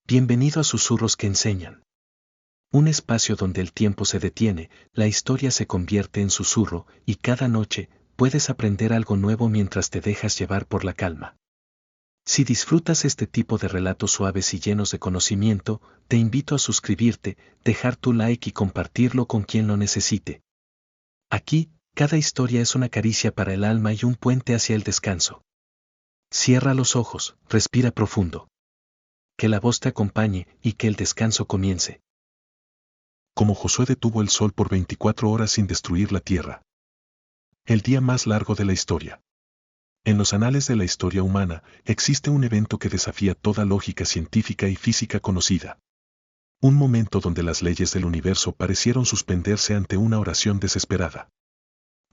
Bienvenido a Susurros que Enseñan. Un espacio donde el tiempo se detiene, la historia se convierte en susurro y cada noche puedes aprender algo nuevo mientras te dejas llevar por la calma. Si disfrutas este tipo de relatos suaves y llenos de conocimiento, te invito a suscribirte, dejar tu like y compartirlo con quien lo necesite. Aquí, cada historia es una caricia para el alma y un puente hacia el descanso. Cierra los ojos, respira profundo. Que la voz te acompañe y que el descanso comience. Como Josué detuvo el sol por 24 horas sin destruir la tierra. El día más largo de la historia. En los anales de la historia humana, existe un evento que desafía toda lógica científica y física conocida. Un momento donde las leyes del universo parecieron suspenderse ante una oración desesperada.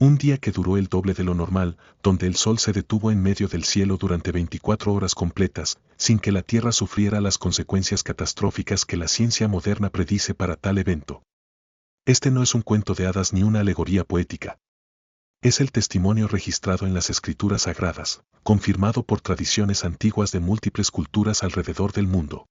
Un día que duró el doble de lo normal, donde el sol se detuvo en medio del cielo durante 24 horas completas, sin que la Tierra sufriera las consecuencias catastróficas que la ciencia moderna predice para tal evento. Este no es un cuento de hadas ni una alegoría poética. Es el testimonio registrado en las escrituras sagradas, confirmado por tradiciones antiguas de múltiples culturas alrededor del mundo.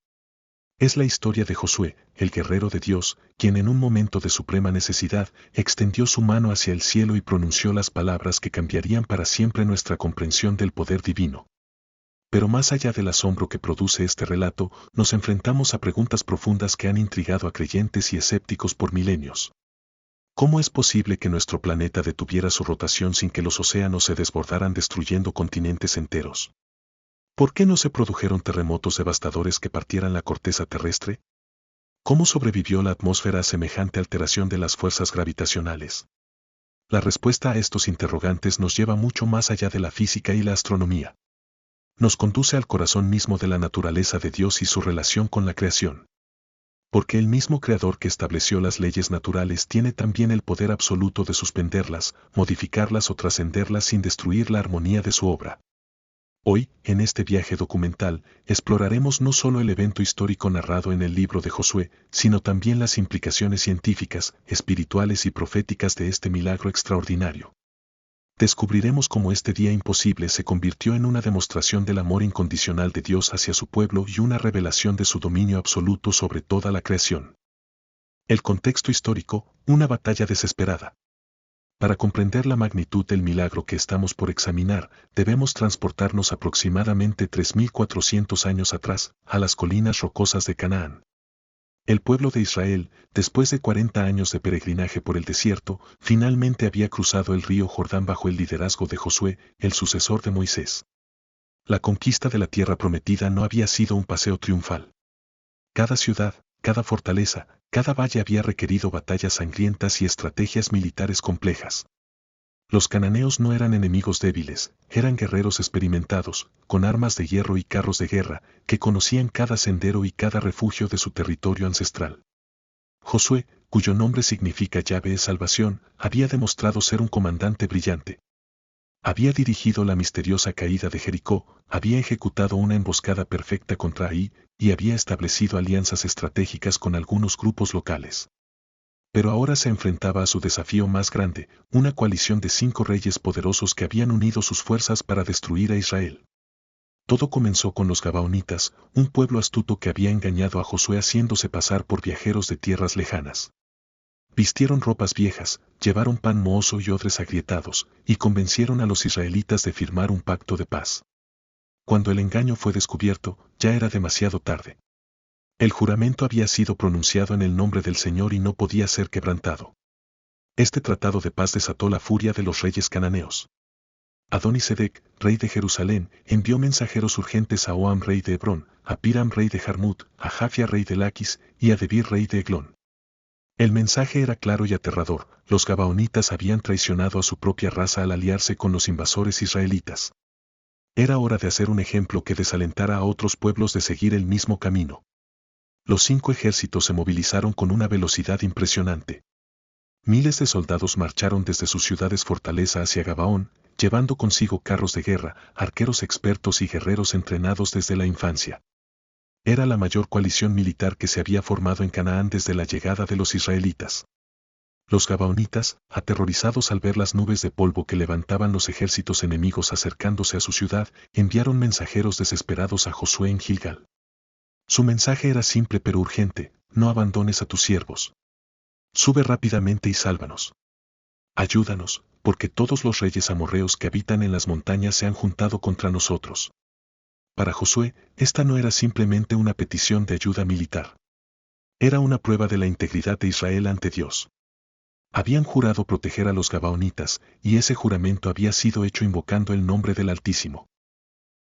Es la historia de Josué, el guerrero de Dios, quien en un momento de suprema necesidad extendió su mano hacia el cielo y pronunció las palabras que cambiarían para siempre nuestra comprensión del poder divino. Pero más allá del asombro que produce este relato, nos enfrentamos a preguntas profundas que han intrigado a creyentes y escépticos por milenios. ¿Cómo es posible que nuestro planeta detuviera su rotación sin que los océanos se desbordaran destruyendo continentes enteros? ¿Por qué no se produjeron terremotos devastadores que partieran la corteza terrestre? ¿Cómo sobrevivió la atmósfera a semejante alteración de las fuerzas gravitacionales? La respuesta a estos interrogantes nos lleva mucho más allá de la física y la astronomía. Nos conduce al corazón mismo de la naturaleza de Dios y su relación con la creación. Porque el mismo Creador que estableció las leyes naturales tiene también el poder absoluto de suspenderlas, modificarlas o trascenderlas sin destruir la armonía de su obra. Hoy, en este viaje documental, exploraremos no solo el evento histórico narrado en el libro de Josué, sino también las implicaciones científicas, espirituales y proféticas de este milagro extraordinario. Descubriremos cómo este día imposible se convirtió en una demostración del amor incondicional de Dios hacia su pueblo y una revelación de su dominio absoluto sobre toda la creación. El contexto histórico, una batalla desesperada. Para comprender la magnitud del milagro que estamos por examinar, debemos transportarnos aproximadamente 3.400 años atrás, a las colinas rocosas de Canaán. El pueblo de Israel, después de 40 años de peregrinaje por el desierto, finalmente había cruzado el río Jordán bajo el liderazgo de Josué, el sucesor de Moisés. La conquista de la tierra prometida no había sido un paseo triunfal. Cada ciudad, cada fortaleza, cada valle había requerido batallas sangrientas y estrategias militares complejas. Los cananeos no eran enemigos débiles, eran guerreros experimentados, con armas de hierro y carros de guerra, que conocían cada sendero y cada refugio de su territorio ancestral. Josué, cuyo nombre significa llave es salvación, había demostrado ser un comandante brillante. Había dirigido la misteriosa caída de Jericó, había ejecutado una emboscada perfecta contra Ai, y había establecido alianzas estratégicas con algunos grupos locales. Pero ahora se enfrentaba a su desafío más grande, una coalición de 5 reyes poderosos que habían unido sus fuerzas para destruir a Israel. Todo comenzó con los Gabaonitas, un pueblo astuto que había engañado a Josué haciéndose pasar por viajeros de tierras lejanas. Vistieron ropas viejas, llevaron pan mohoso y odres agrietados, y convencieron a los israelitas de firmar un pacto de paz. Cuando el engaño fue descubierto, ya era demasiado tarde. El juramento había sido pronunciado en el nombre del Señor y no podía ser quebrantado. Este tratado de paz desató la furia de los reyes cananeos. Adonisedec, rey de Jerusalén, envió mensajeros urgentes a Oam, rey de Hebrón, a Piram, rey de Jarmut, a Jafia, rey de Laquis, y a Debir, rey de Eglón. El mensaje era claro y aterrador: los gabaonitas habían traicionado a su propia raza al aliarse con los invasores israelitas. Era hora de hacer un ejemplo que desalentara a otros pueblos de seguir el mismo camino. Los 5 ejércitos se movilizaron con una velocidad impresionante. Miles de soldados marcharon desde sus ciudades fortaleza hacia Gabaón, llevando consigo carros de guerra, arqueros expertos y guerreros entrenados desde la infancia. Era la mayor coalición militar que se había formado en Canaán desde la llegada de los israelitas. Los gabaonitas, aterrorizados al ver las nubes de polvo que levantaban los ejércitos enemigos acercándose a su ciudad, enviaron mensajeros desesperados a Josué en Gilgal. Su mensaje era simple pero urgente: no abandones a tus siervos. Sube rápidamente y sálvanos. Ayúdanos, porque todos los reyes amorreos que habitan en las montañas se han juntado contra nosotros. Para Josué, esta no era simplemente una petición de ayuda militar. Era una prueba de la integridad de Israel ante Dios. Habían jurado proteger a los gabaonitas, y ese juramento había sido hecho invocando el nombre del Altísimo.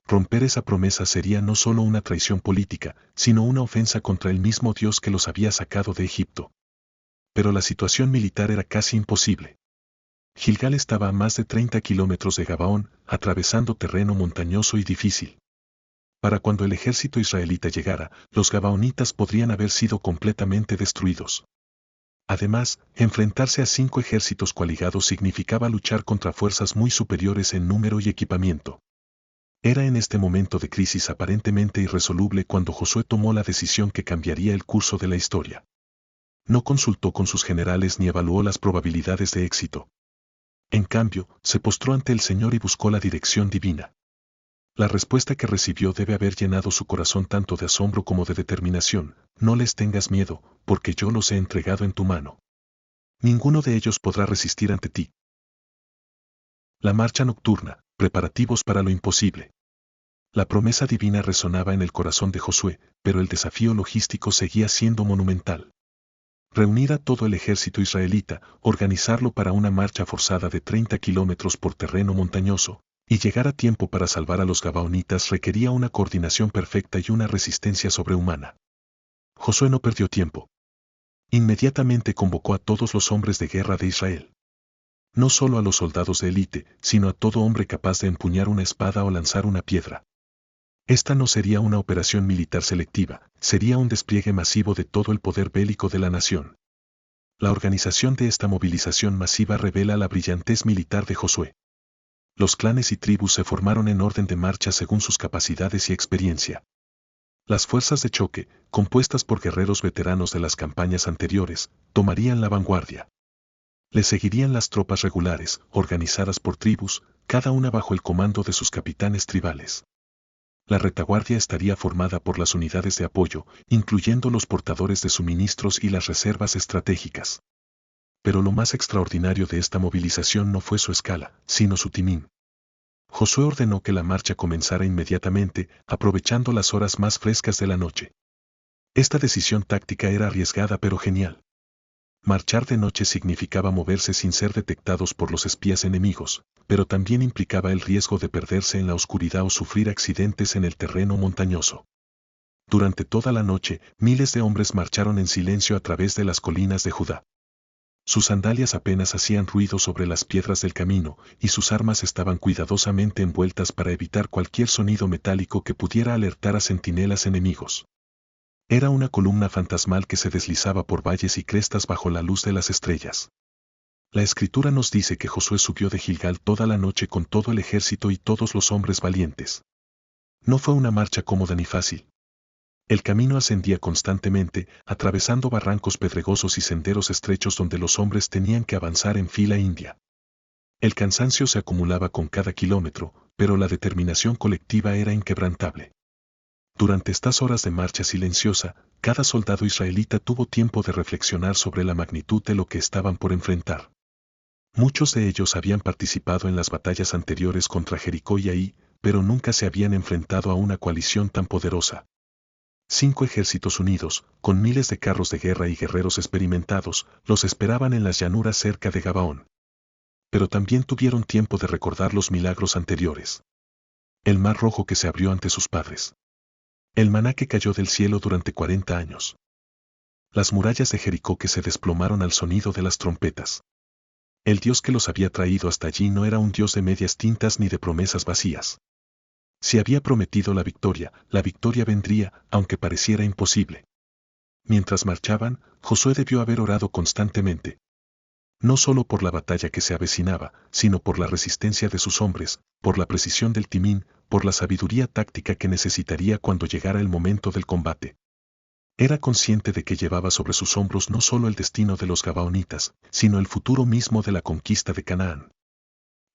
Romper esa promesa sería no solo una traición política, sino una ofensa contra el mismo Dios que los había sacado de Egipto. Pero la situación militar era casi imposible. Gilgal estaba a más de 30 kilómetros de Gabaón, atravesando terreno montañoso y difícil. Para cuando el ejército israelita llegara, los gabaonitas podrían haber sido completamente destruidos. Además, enfrentarse a 5 ejércitos coaligados significaba luchar contra fuerzas muy superiores en número y equipamiento. Era en este momento de crisis aparentemente irresoluble cuando Josué tomó la decisión que cambiaría el curso de la historia. No consultó con sus generales ni evaluó las probabilidades de éxito. En cambio, se postró ante el Señor y buscó la dirección divina. La respuesta que recibió debe haber llenado su corazón tanto de asombro como de determinación: no les tengas miedo, porque yo los he entregado en tu mano. Ninguno de ellos podrá resistir ante ti. La marcha nocturna, preparativos para lo imposible. La promesa divina resonaba en el corazón de Josué, pero el desafío logístico seguía siendo monumental. Reunir a todo el ejército israelita, organizarlo para una marcha forzada de 30 kilómetros por terreno montañoso, y llegar a tiempo para salvar a los gabaonitas requería una coordinación perfecta y una resistencia sobrehumana. Josué no perdió tiempo. Inmediatamente convocó a todos los hombres de guerra de Israel. No solo a los soldados de élite, sino a todo hombre capaz de empuñar una espada o lanzar una piedra. Esta no sería una operación militar selectiva, sería un despliegue masivo de todo el poder bélico de la nación. La organización de esta movilización masiva revela la brillantez militar de Josué. Los clanes y tribus se formaron en orden de marcha según sus capacidades y experiencia. Las fuerzas de choque, compuestas por guerreros veteranos de las campañas anteriores, tomarían la vanguardia. Le seguirían las tropas regulares, organizadas por tribus, cada una bajo el comando de sus capitanes tribales. La retaguardia estaría formada por las unidades de apoyo, incluyendo los portadores de suministros y las reservas estratégicas. Pero lo más extraordinario de esta movilización no fue su escala, sino su timing. Josué ordenó que la marcha comenzara inmediatamente, aprovechando las horas más frescas de la noche. Esta decisión táctica era arriesgada pero genial. Marchar de noche significaba moverse sin ser detectados por los espías enemigos, pero también implicaba el riesgo de perderse en la oscuridad o sufrir accidentes en el terreno montañoso. Durante toda la noche, miles de hombres marcharon en silencio a través de las colinas de Judá. Sus sandalias apenas hacían ruido sobre las piedras del camino, y sus armas estaban cuidadosamente envueltas para evitar cualquier sonido metálico que pudiera alertar a centinelas enemigos. Era una columna fantasmal que se deslizaba por valles y crestas bajo la luz de las estrellas. La Escritura nos dice que Josué subió de Gilgal toda la noche con todo el ejército y todos los hombres valientes. No fue una marcha cómoda ni fácil. El camino ascendía constantemente, atravesando barrancos pedregosos y senderos estrechos donde los hombres tenían que avanzar en fila india. El cansancio se acumulaba con cada kilómetro, pero la determinación colectiva era inquebrantable. Durante estas horas de marcha silenciosa, cada soldado israelita tuvo tiempo de reflexionar sobre la magnitud de lo que estaban por enfrentar. Muchos de ellos habían participado en las batallas anteriores contra Jericó y Ai, pero nunca se habían enfrentado a una coalición tan poderosa. 5 ejércitos unidos, con miles de carros de guerra y guerreros experimentados, los esperaban en las llanuras cerca de Gabaón. Pero también tuvieron tiempo de recordar los milagros anteriores. El mar rojo que se abrió ante sus padres. El maná que cayó del cielo durante 40 años. Las murallas de Jericó que se desplomaron al sonido de las trompetas. El Dios que los había traído hasta allí no era un Dios de medias tintas ni de promesas vacías. Si había prometido la victoria vendría, aunque pareciera imposible. Mientras marchaban, Josué debió haber orado constantemente. No solo por la batalla que se avecinaba, sino por la resistencia de sus hombres, por la precisión del timín, por la sabiduría táctica que necesitaría cuando llegara el momento del combate. Era consciente de que llevaba sobre sus hombros no solo el destino de los gabaonitas, sino el futuro mismo de la conquista de Canaán.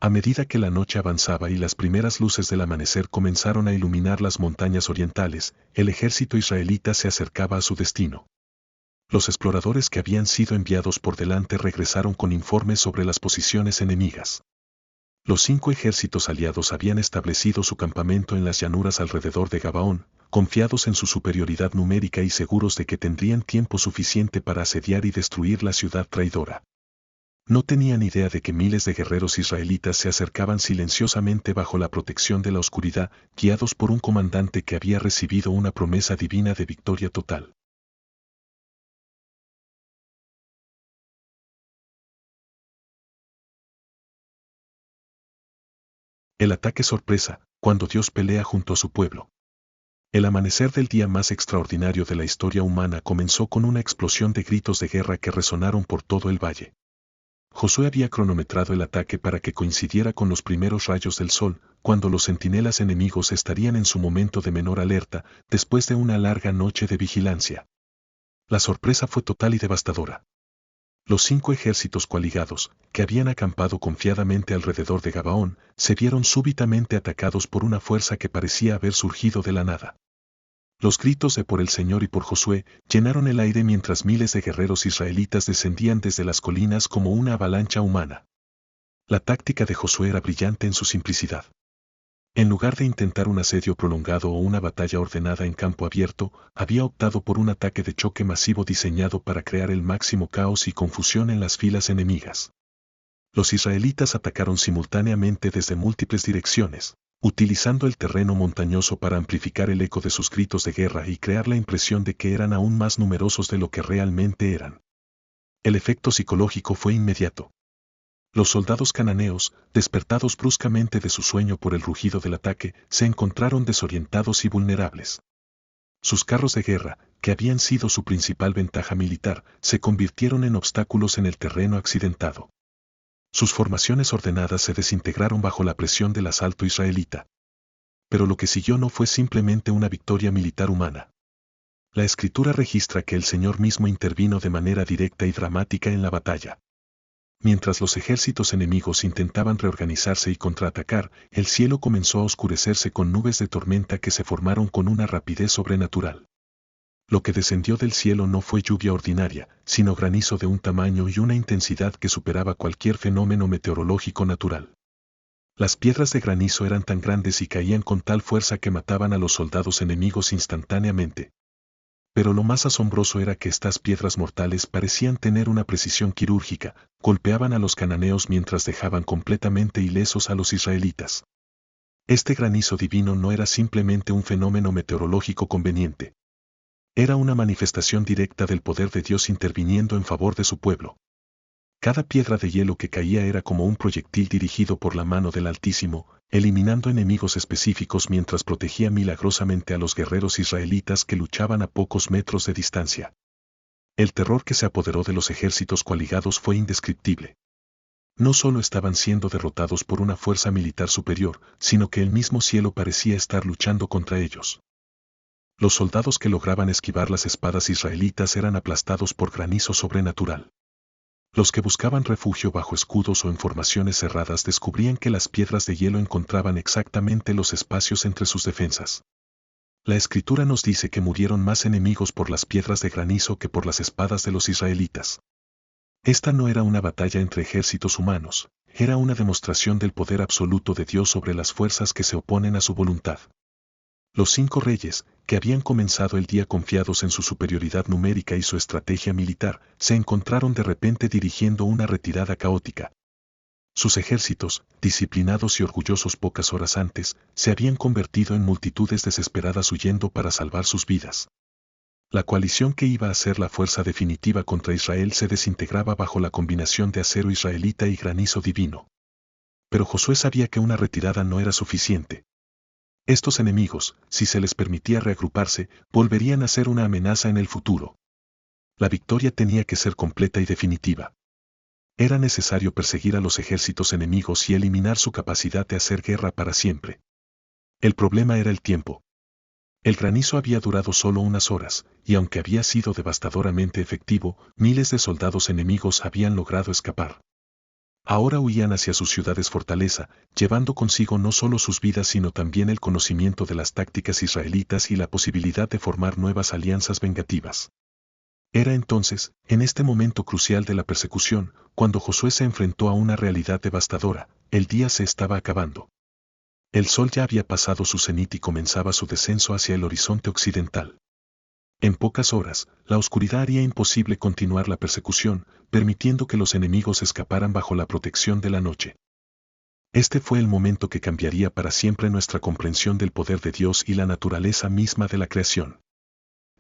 A medida que la noche avanzaba y las primeras luces del amanecer comenzaron a iluminar las montañas orientales, el ejército israelita se acercaba a su destino. Los exploradores que habían sido enviados por delante regresaron con informes sobre las posiciones enemigas. Los 5 ejércitos aliados habían establecido su campamento en las llanuras alrededor de Gabaón, confiados en su superioridad numérica y seguros de que tendrían tiempo suficiente para asediar y destruir la ciudad traidora. No tenían idea de que miles de guerreros israelitas se acercaban silenciosamente bajo la protección de la oscuridad, guiados por un comandante que había recibido una promesa divina de victoria total. El ataque sorpresa, cuando Dios pelea junto a su pueblo. El amanecer del día más extraordinario de la historia humana comenzó con una explosión de gritos de guerra que resonaron por todo el valle. Josué había cronometrado el ataque para que coincidiera con los primeros rayos del sol, cuando los centinelas enemigos estarían en su momento de menor alerta, después de una larga noche de vigilancia. La sorpresa fue total y devastadora. Los 5 ejércitos coaligados, que habían acampado confiadamente alrededor de Gabaón, se vieron súbitamente atacados por una fuerza que parecía haber surgido de la nada. Los gritos de por el Señor y por Josué llenaron el aire mientras miles de guerreros israelitas descendían desde las colinas como una avalancha humana. La táctica de Josué era brillante en su simplicidad. En lugar de intentar un asedio prolongado o una batalla ordenada en campo abierto, había optado por un ataque de choque masivo diseñado para crear el máximo caos y confusión en las filas enemigas. Los israelitas atacaron simultáneamente desde múltiples direcciones, utilizando el terreno montañoso para amplificar el eco de sus gritos de guerra y crear la impresión de que eran aún más numerosos de lo que realmente eran. El efecto psicológico fue inmediato. Los soldados cananeos, despertados bruscamente de su sueño por el rugido del ataque, se encontraron desorientados y vulnerables. Sus carros de guerra, que habían sido su principal ventaja militar, se convirtieron en obstáculos en el terreno accidentado. Sus formaciones ordenadas se desintegraron bajo la presión del asalto israelita. Pero lo que siguió no fue simplemente una victoria militar humana. La Escritura registra que el Señor mismo intervino de manera directa y dramática en la batalla. Mientras los ejércitos enemigos intentaban reorganizarse y contraatacar, el cielo comenzó a oscurecerse con nubes de tormenta que se formaron con una rapidez sobrenatural. Lo que descendió del cielo no fue lluvia ordinaria, sino granizo de un tamaño y una intensidad que superaba cualquier fenómeno meteorológico natural. Las piedras de granizo eran tan grandes y caían con tal fuerza que mataban a los soldados enemigos instantáneamente. Pero lo más asombroso era que estas piedras mortales parecían tener una precisión quirúrgica, golpeaban a los cananeos mientras dejaban completamente ilesos a los israelitas. Este granizo divino no era simplemente un fenómeno meteorológico conveniente. Era una manifestación directa del poder de Dios interviniendo en favor de su pueblo. Cada piedra de hielo que caía era como un proyectil dirigido por la mano del Altísimo, eliminando enemigos específicos mientras protegía milagrosamente a los guerreros israelitas que luchaban a pocos metros de distancia. El terror que se apoderó de los ejércitos coaligados fue indescriptible. No solo estaban siendo derrotados por una fuerza militar superior, sino que el mismo cielo parecía estar luchando contra ellos. Los soldados que lograban esquivar las espadas israelitas eran aplastados por granizo sobrenatural. Los que buscaban refugio bajo escudos o en formaciones cerradas descubrían que las piedras de hielo encontraban exactamente los espacios entre sus defensas. La Escritura nos dice que murieron más enemigos por las piedras de granizo que por las espadas de los israelitas. Esta no era una batalla entre ejércitos humanos, era una demostración del poder absoluto de Dios sobre las fuerzas que se oponen a su voluntad. Los 5 reyes, que habían comenzado el día confiados en su superioridad numérica y su estrategia militar, se encontraron de repente dirigiendo una retirada caótica. Sus ejércitos, disciplinados y orgullosos pocas horas antes, se habían convertido en multitudes desesperadas huyendo para salvar sus vidas. La coalición que iba a ser la fuerza definitiva contra Israel se desintegraba bajo la combinación de acero israelita y granizo divino. Pero Josué sabía que una retirada no era suficiente. Estos enemigos, si se les permitía reagruparse, volverían a ser una amenaza en el futuro. La victoria tenía que ser completa y definitiva. Era necesario perseguir a los ejércitos enemigos y eliminar su capacidad de hacer guerra para siempre. El problema era el tiempo. El granizo había durado solo unas horas, y aunque había sido devastadoramente efectivo, miles de soldados enemigos habían logrado escapar. Ahora huían hacia sus ciudades fortaleza, llevando consigo no solo sus vidas sino también el conocimiento de las tácticas israelitas y la posibilidad de formar nuevas alianzas vengativas. Era entonces, en este momento crucial de la persecución, cuando Josué se enfrentó a una realidad devastadora. El día se estaba acabando. El sol ya había pasado su cenit y comenzaba su descenso hacia el horizonte occidental. En pocas horas, la oscuridad haría imposible continuar la persecución, permitiendo que los enemigos escaparan bajo la protección de la noche. Este fue el momento que cambiaría para siempre nuestra comprensión del poder de Dios y la naturaleza misma de la creación.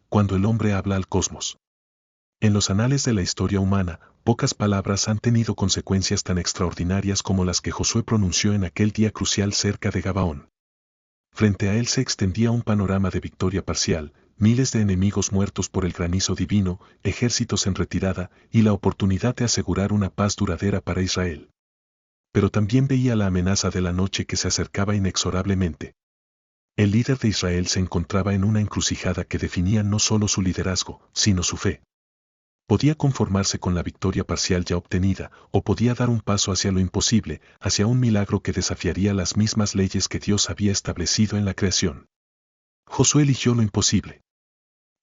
Cuando el hombre habla al cosmos. En los anales de la historia humana, pocas palabras han tenido consecuencias tan extraordinarias como las que Josué pronunció en aquel día crucial cerca de Gabaón. Frente a él se extendía un panorama de victoria parcial, miles de enemigos muertos por el granizo divino, ejércitos en retirada y la oportunidad de asegurar una paz duradera para Israel. Pero también veía la amenaza de la noche que se acercaba inexorablemente. El líder de Israel se encontraba en una encrucijada que definía no solo su liderazgo, sino su fe. Podía conformarse con la victoria parcial ya obtenida, o podía dar un paso hacia lo imposible, hacia un milagro que desafiaría las mismas leyes que Dios había establecido en la creación. Josué eligió lo imposible.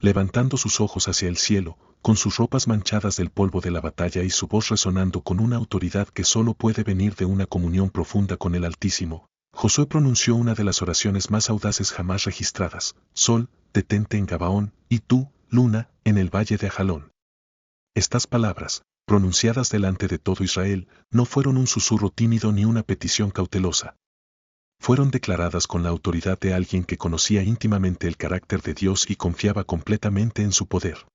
Levantando sus ojos hacia el cielo, con sus ropas manchadas del polvo de la batalla y su voz resonando con una autoridad que solo puede venir de una comunión profunda con el Altísimo, Josué pronunció una de las oraciones más audaces jamás registradas: Sol, detente en Gabaón, y tú, luna, en el valle de Ajalón. Estas palabras, pronunciadas delante de todo Israel, no fueron un susurro tímido ni una petición cautelosa. Fueron declaradas con la autoridad de alguien que conocía íntimamente el carácter de Dios y confiaba completamente en su poder.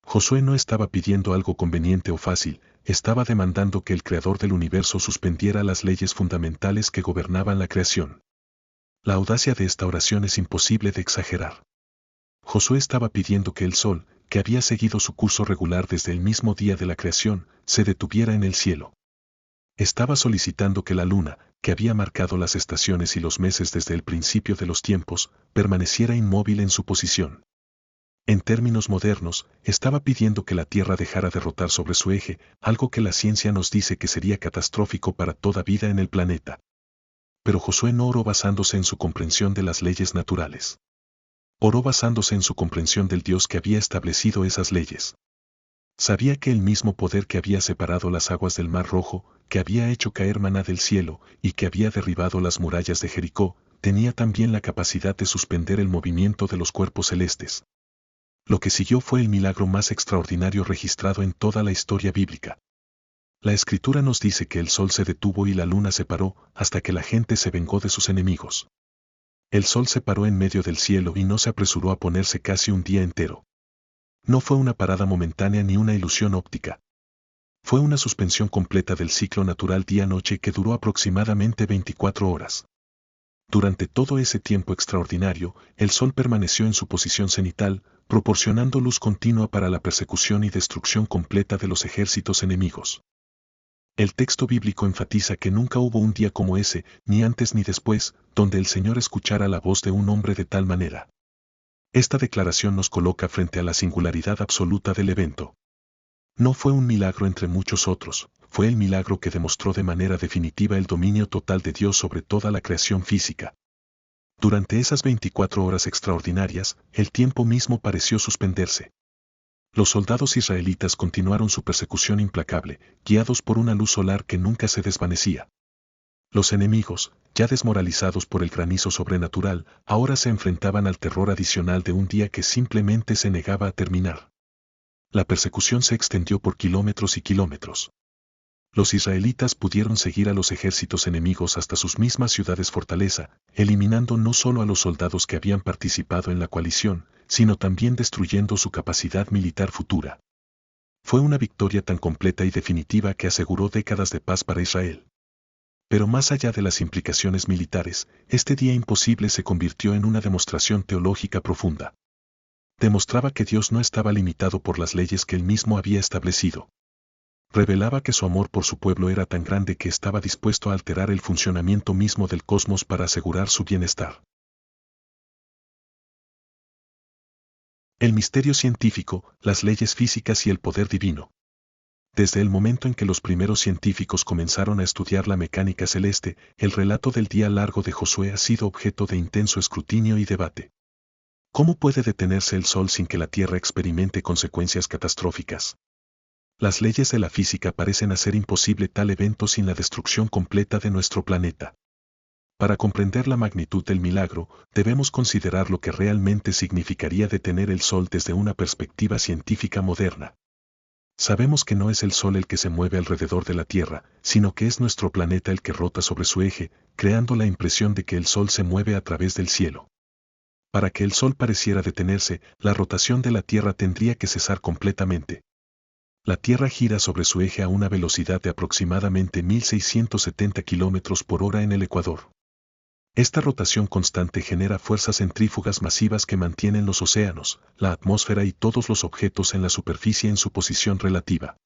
Josué no estaba pidiendo algo conveniente o fácil, estaba demandando que el Creador del universo suspendiera las leyes fundamentales que gobernaban la creación. La audacia de esta oración es imposible de exagerar. Josué estaba pidiendo que el sol, que había seguido su curso regular desde el mismo día de la creación, se detuviera en el cielo. Estaba solicitando que la luna, que había marcado las estaciones y los meses desde el principio de los tiempos, permaneciera inmóvil en su posición. En términos modernos, estaba pidiendo que la Tierra dejara de rotar sobre su eje, algo que la ciencia nos dice que sería catastrófico para toda vida en el planeta. Pero Josué no oró basándose en su comprensión de las leyes naturales. Oró basándose en su comprensión del Dios que había establecido esas leyes. Sabía que el mismo poder que había separado las aguas del Mar Rojo, que había hecho caer maná del cielo y que había derribado las murallas de Jericó, tenía también la capacidad de suspender el movimiento de los cuerpos celestes. Lo que siguió fue el milagro más extraordinario registrado en toda la historia bíblica. La Escritura nos dice que el sol se detuvo y la luna se paró hasta que la gente se vengó de sus enemigos. El sol se paró en medio del cielo y no se apresuró a ponerse casi un día entero. No fue una parada momentánea ni una ilusión óptica. Fue una suspensión completa del ciclo natural día-noche que duró aproximadamente 24 horas. Durante todo ese tiempo extraordinario, el sol permaneció en su posición cenital, proporcionando luz continua para la persecución y destrucción completa de los ejércitos enemigos. El texto bíblico enfatiza que nunca hubo un día como ese, ni antes ni después, donde el Señor escuchara la voz de un hombre de tal manera. Esta declaración nos coloca frente a la singularidad absoluta del evento. No fue un milagro entre muchos otros, fue el milagro que demostró de manera definitiva el dominio total de Dios sobre toda la creación física. Durante esas 24 horas extraordinarias, el tiempo mismo pareció suspenderse. Los soldados israelitas continuaron su persecución implacable, guiados por una luz solar que nunca se desvanecía. Los enemigos, ya desmoralizados por el granizo sobrenatural, ahora se enfrentaban al terror adicional de un día que simplemente se negaba a terminar. La persecución se extendió por kilómetros y kilómetros. Los israelitas pudieron seguir a los ejércitos enemigos hasta sus mismas ciudades fortaleza, eliminando no solo a los soldados que habían participado en la coalición, sino también destruyendo su capacidad militar futura. Fue una victoria tan completa y definitiva que aseguró décadas de paz para Israel. Pero más allá de las implicaciones militares, este día imposible se convirtió en una demostración teológica profunda. Demostraba que Dios no estaba limitado por las leyes que él mismo había establecido. Revelaba que su amor por su pueblo era tan grande que estaba dispuesto a alterar el funcionamiento mismo del cosmos para asegurar su bienestar. El misterio científico, las leyes físicas y el poder divino. Desde el momento en que los primeros científicos comenzaron a estudiar la mecánica celeste, el relato del día largo de Josué ha sido objeto de intenso escrutinio y debate. ¿Cómo puede detenerse el Sol sin que la Tierra experimente consecuencias catastróficas? Las leyes de la física parecen hacer imposible tal evento sin la destrucción completa de nuestro planeta. Para comprender la magnitud del milagro, debemos considerar lo que realmente significaría detener el Sol desde una perspectiva científica moderna. Sabemos que no es el Sol el que se mueve alrededor de la Tierra, sino que es nuestro planeta el que rota sobre su eje, creando la impresión de que el Sol se mueve a través del cielo. Para que el Sol pareciera detenerse, la rotación de la Tierra tendría que cesar completamente. La Tierra gira sobre su eje a una velocidad de aproximadamente 1670 km por hora en el ecuador. Esta rotación constante genera fuerzas centrífugas masivas que mantienen los océanos, la atmósfera y todos los objetos en la superficie en su posición relativa.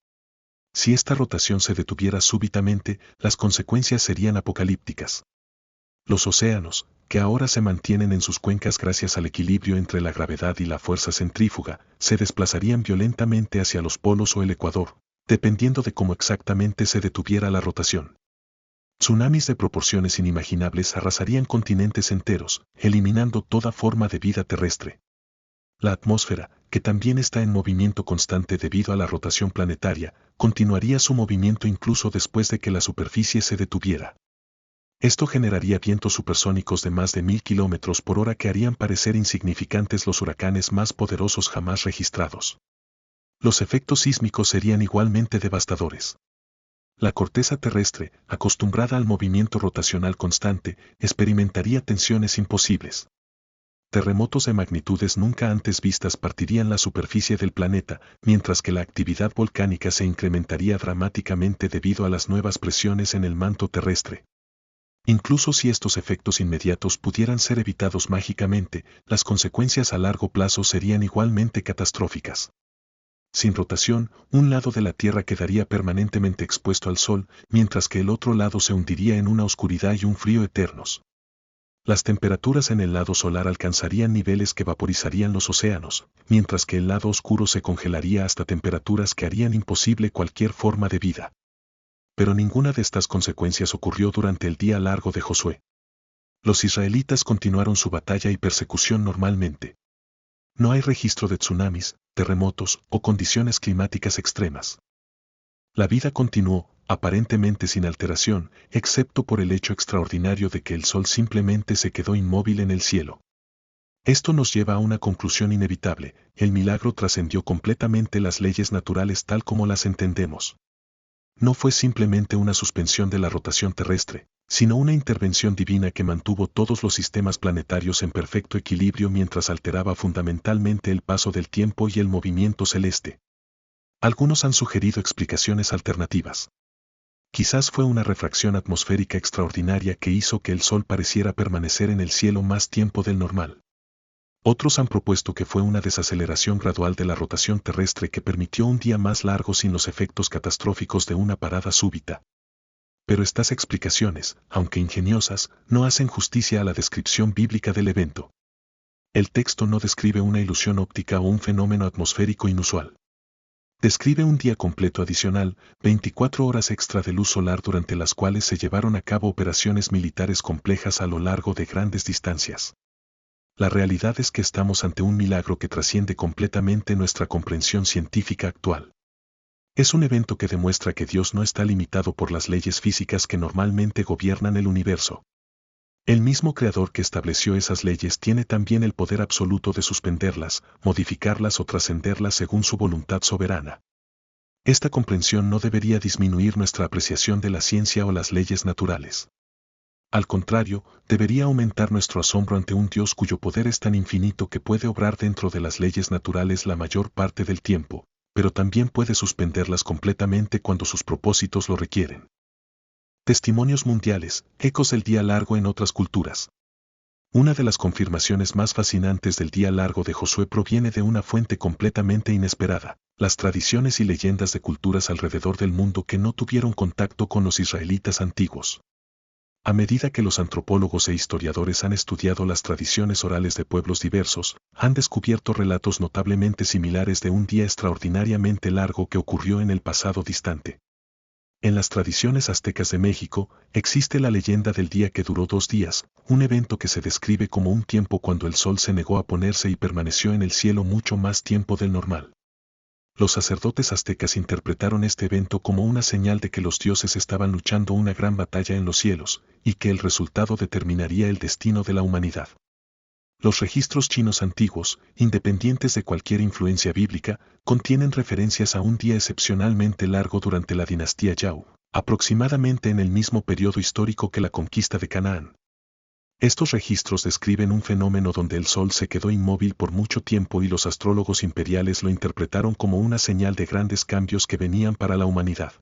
Si esta rotación se detuviera súbitamente, las consecuencias serían apocalípticas. Los océanos, que ahora se mantienen en sus cuencas gracias al equilibrio entre la gravedad y la fuerza centrífuga, se desplazarían violentamente hacia los polos o el ecuador, dependiendo de cómo exactamente se detuviera la rotación. Tsunamis de proporciones inimaginables arrasarían continentes enteros, eliminando toda forma de vida terrestre. La atmósfera, que también está en movimiento constante debido a la rotación planetaria, continuaría su movimiento incluso después de que la superficie se detuviera. Esto generaría vientos supersónicos de más de 1000 km por hora que harían parecer insignificantes los huracanes más poderosos jamás registrados. Los efectos sísmicos serían igualmente devastadores. La corteza terrestre, acostumbrada al movimiento rotacional constante, experimentaría tensiones imposibles. Terremotos de magnitudes nunca antes vistas partirían la superficie del planeta, mientras que la actividad volcánica se incrementaría dramáticamente debido a las nuevas presiones en el manto terrestre. Incluso si estos efectos inmediatos pudieran ser evitados mágicamente, las consecuencias a largo plazo serían igualmente catastróficas. Sin rotación, un lado de la Tierra quedaría permanentemente expuesto al Sol, mientras que el otro lado se hundiría en una oscuridad y un frío eternos. Las temperaturas en el lado solar alcanzarían niveles que vaporizarían los océanos, mientras que el lado oscuro se congelaría hasta temperaturas que harían imposible cualquier forma de vida. Pero ninguna de estas consecuencias ocurrió durante el día largo de Josué. Los israelitas continuaron su batalla y persecución normalmente. No hay registro de tsunamis, terremotos o condiciones climáticas extremas. La vida continuó, aparentemente sin alteración, excepto por el hecho extraordinario de que el Sol simplemente se quedó inmóvil en el cielo. Esto nos lleva a una conclusión inevitable: el milagro trascendió completamente las leyes naturales tal como las entendemos. No fue simplemente una suspensión de la rotación terrestre, sino una intervención divina que mantuvo todos los sistemas planetarios en perfecto equilibrio mientras alteraba fundamentalmente el paso del tiempo y el movimiento celeste. Algunos han sugerido explicaciones alternativas. Quizás fue una refracción atmosférica extraordinaria que hizo que el Sol pareciera permanecer en el cielo más tiempo del normal. Otros han propuesto que fue una desaceleración gradual de la rotación terrestre que permitió un día más largo sin los efectos catastróficos de una parada súbita. Pero estas explicaciones, aunque ingeniosas, no hacen justicia a la descripción bíblica del evento. El texto no describe una ilusión óptica o un fenómeno atmosférico inusual. Describe un día completo adicional, 24 horas extra de luz solar durante las cuales se llevaron a cabo operaciones militares complejas a lo largo de grandes distancias. La realidad es que estamos ante un milagro que trasciende completamente nuestra comprensión científica actual. Es un evento que demuestra que Dios no está limitado por las leyes físicas que normalmente gobiernan el universo. El mismo Creador que estableció esas leyes tiene también el poder absoluto de suspenderlas, modificarlas o trascenderlas según su voluntad soberana. Esta comprensión no debería disminuir nuestra apreciación de la ciencia o las leyes naturales. Al contrario, debería aumentar nuestro asombro ante un Dios cuyo poder es tan infinito que puede obrar dentro de las leyes naturales la mayor parte del tiempo, pero también puede suspenderlas completamente cuando sus propósitos lo requieren. Testimonios mundiales, ecos del día largo en otras culturas. Una de las confirmaciones más fascinantes del día largo de Josué proviene de una fuente completamente inesperada: las tradiciones y leyendas de culturas alrededor del mundo que no tuvieron contacto con los israelitas antiguos. A medida que los antropólogos e historiadores han estudiado las tradiciones orales de pueblos diversos, han descubierto relatos notablemente similares de un día extraordinariamente largo que ocurrió en el pasado distante. En las tradiciones aztecas de México, existe la leyenda del día que duró 2 días, un evento que se describe como un tiempo cuando el sol se negó a ponerse y permaneció en el cielo mucho más tiempo del normal. Los sacerdotes aztecas interpretaron este evento como una señal de que los dioses estaban luchando una gran batalla en los cielos, y que el resultado determinaría el destino de la humanidad. Los registros chinos antiguos, independientes de cualquier influencia bíblica, contienen referencias a un día excepcionalmente largo durante la dinastía Yao, aproximadamente en el mismo periodo histórico que la conquista de Canaán. Estos registros describen un fenómeno donde el sol se quedó inmóvil por mucho tiempo y los astrólogos imperiales lo interpretaron como una señal de grandes cambios que venían para la humanidad.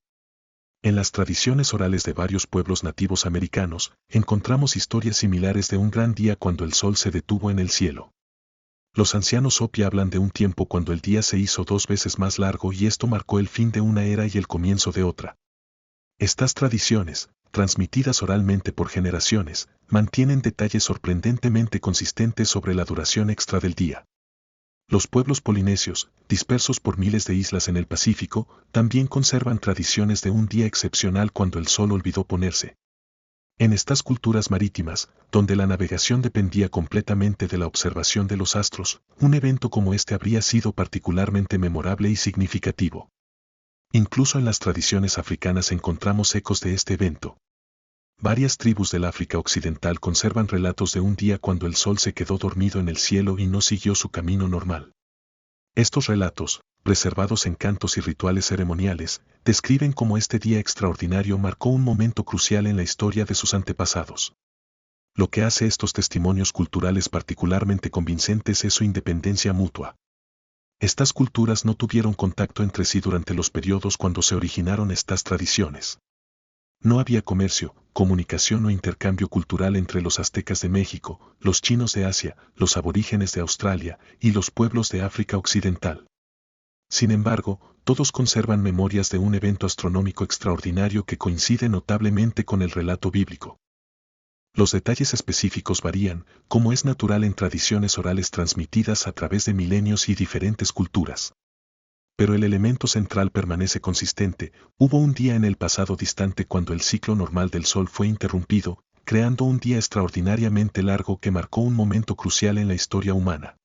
En las tradiciones orales de varios pueblos nativos americanos, encontramos historias similares de un gran día cuando el sol se detuvo en el cielo. Los ancianos Hopi hablan de un tiempo cuando el día se hizo 2 veces más largo y esto marcó el fin de una era y el comienzo de otra. Estas tradiciones, transmitidas oralmente por generaciones, mantienen detalles sorprendentemente consistentes sobre la duración extra del día. Los pueblos polinesios, dispersos por miles de islas en el Pacífico, también conservan tradiciones de un día excepcional cuando el sol olvidó ponerse. En estas culturas marítimas, donde la navegación dependía completamente de la observación de los astros, un evento como este habría sido particularmente memorable y significativo. Incluso en las tradiciones africanas encontramos ecos de este evento. Varias tribus del África Occidental conservan relatos de un día cuando el sol se quedó dormido en el cielo y no siguió su camino normal. Estos relatos, preservados en cantos y rituales ceremoniales, describen cómo este día extraordinario marcó un momento crucial en la historia de sus antepasados. Lo que hace estos testimonios culturales particularmente convincentes es su independencia mutua. Estas culturas no tuvieron contacto entre sí durante los periodos cuando se originaron estas tradiciones. No había comercio, comunicación o intercambio cultural entre los aztecas de México, los chinos de Asia, los aborígenes de Australia y los pueblos de África Occidental. Sin embargo, todos conservan memorias de un evento astronómico extraordinario que coincide notablemente con el relato bíblico. Los detalles específicos varían, como es natural en tradiciones orales transmitidas a través de milenios y diferentes culturas. Pero el elemento central permanece consistente. Hubo un día en el pasado distante cuando el ciclo normal del Sol fue interrumpido, creando un día extraordinariamente largo que marcó un momento crucial en la historia humana.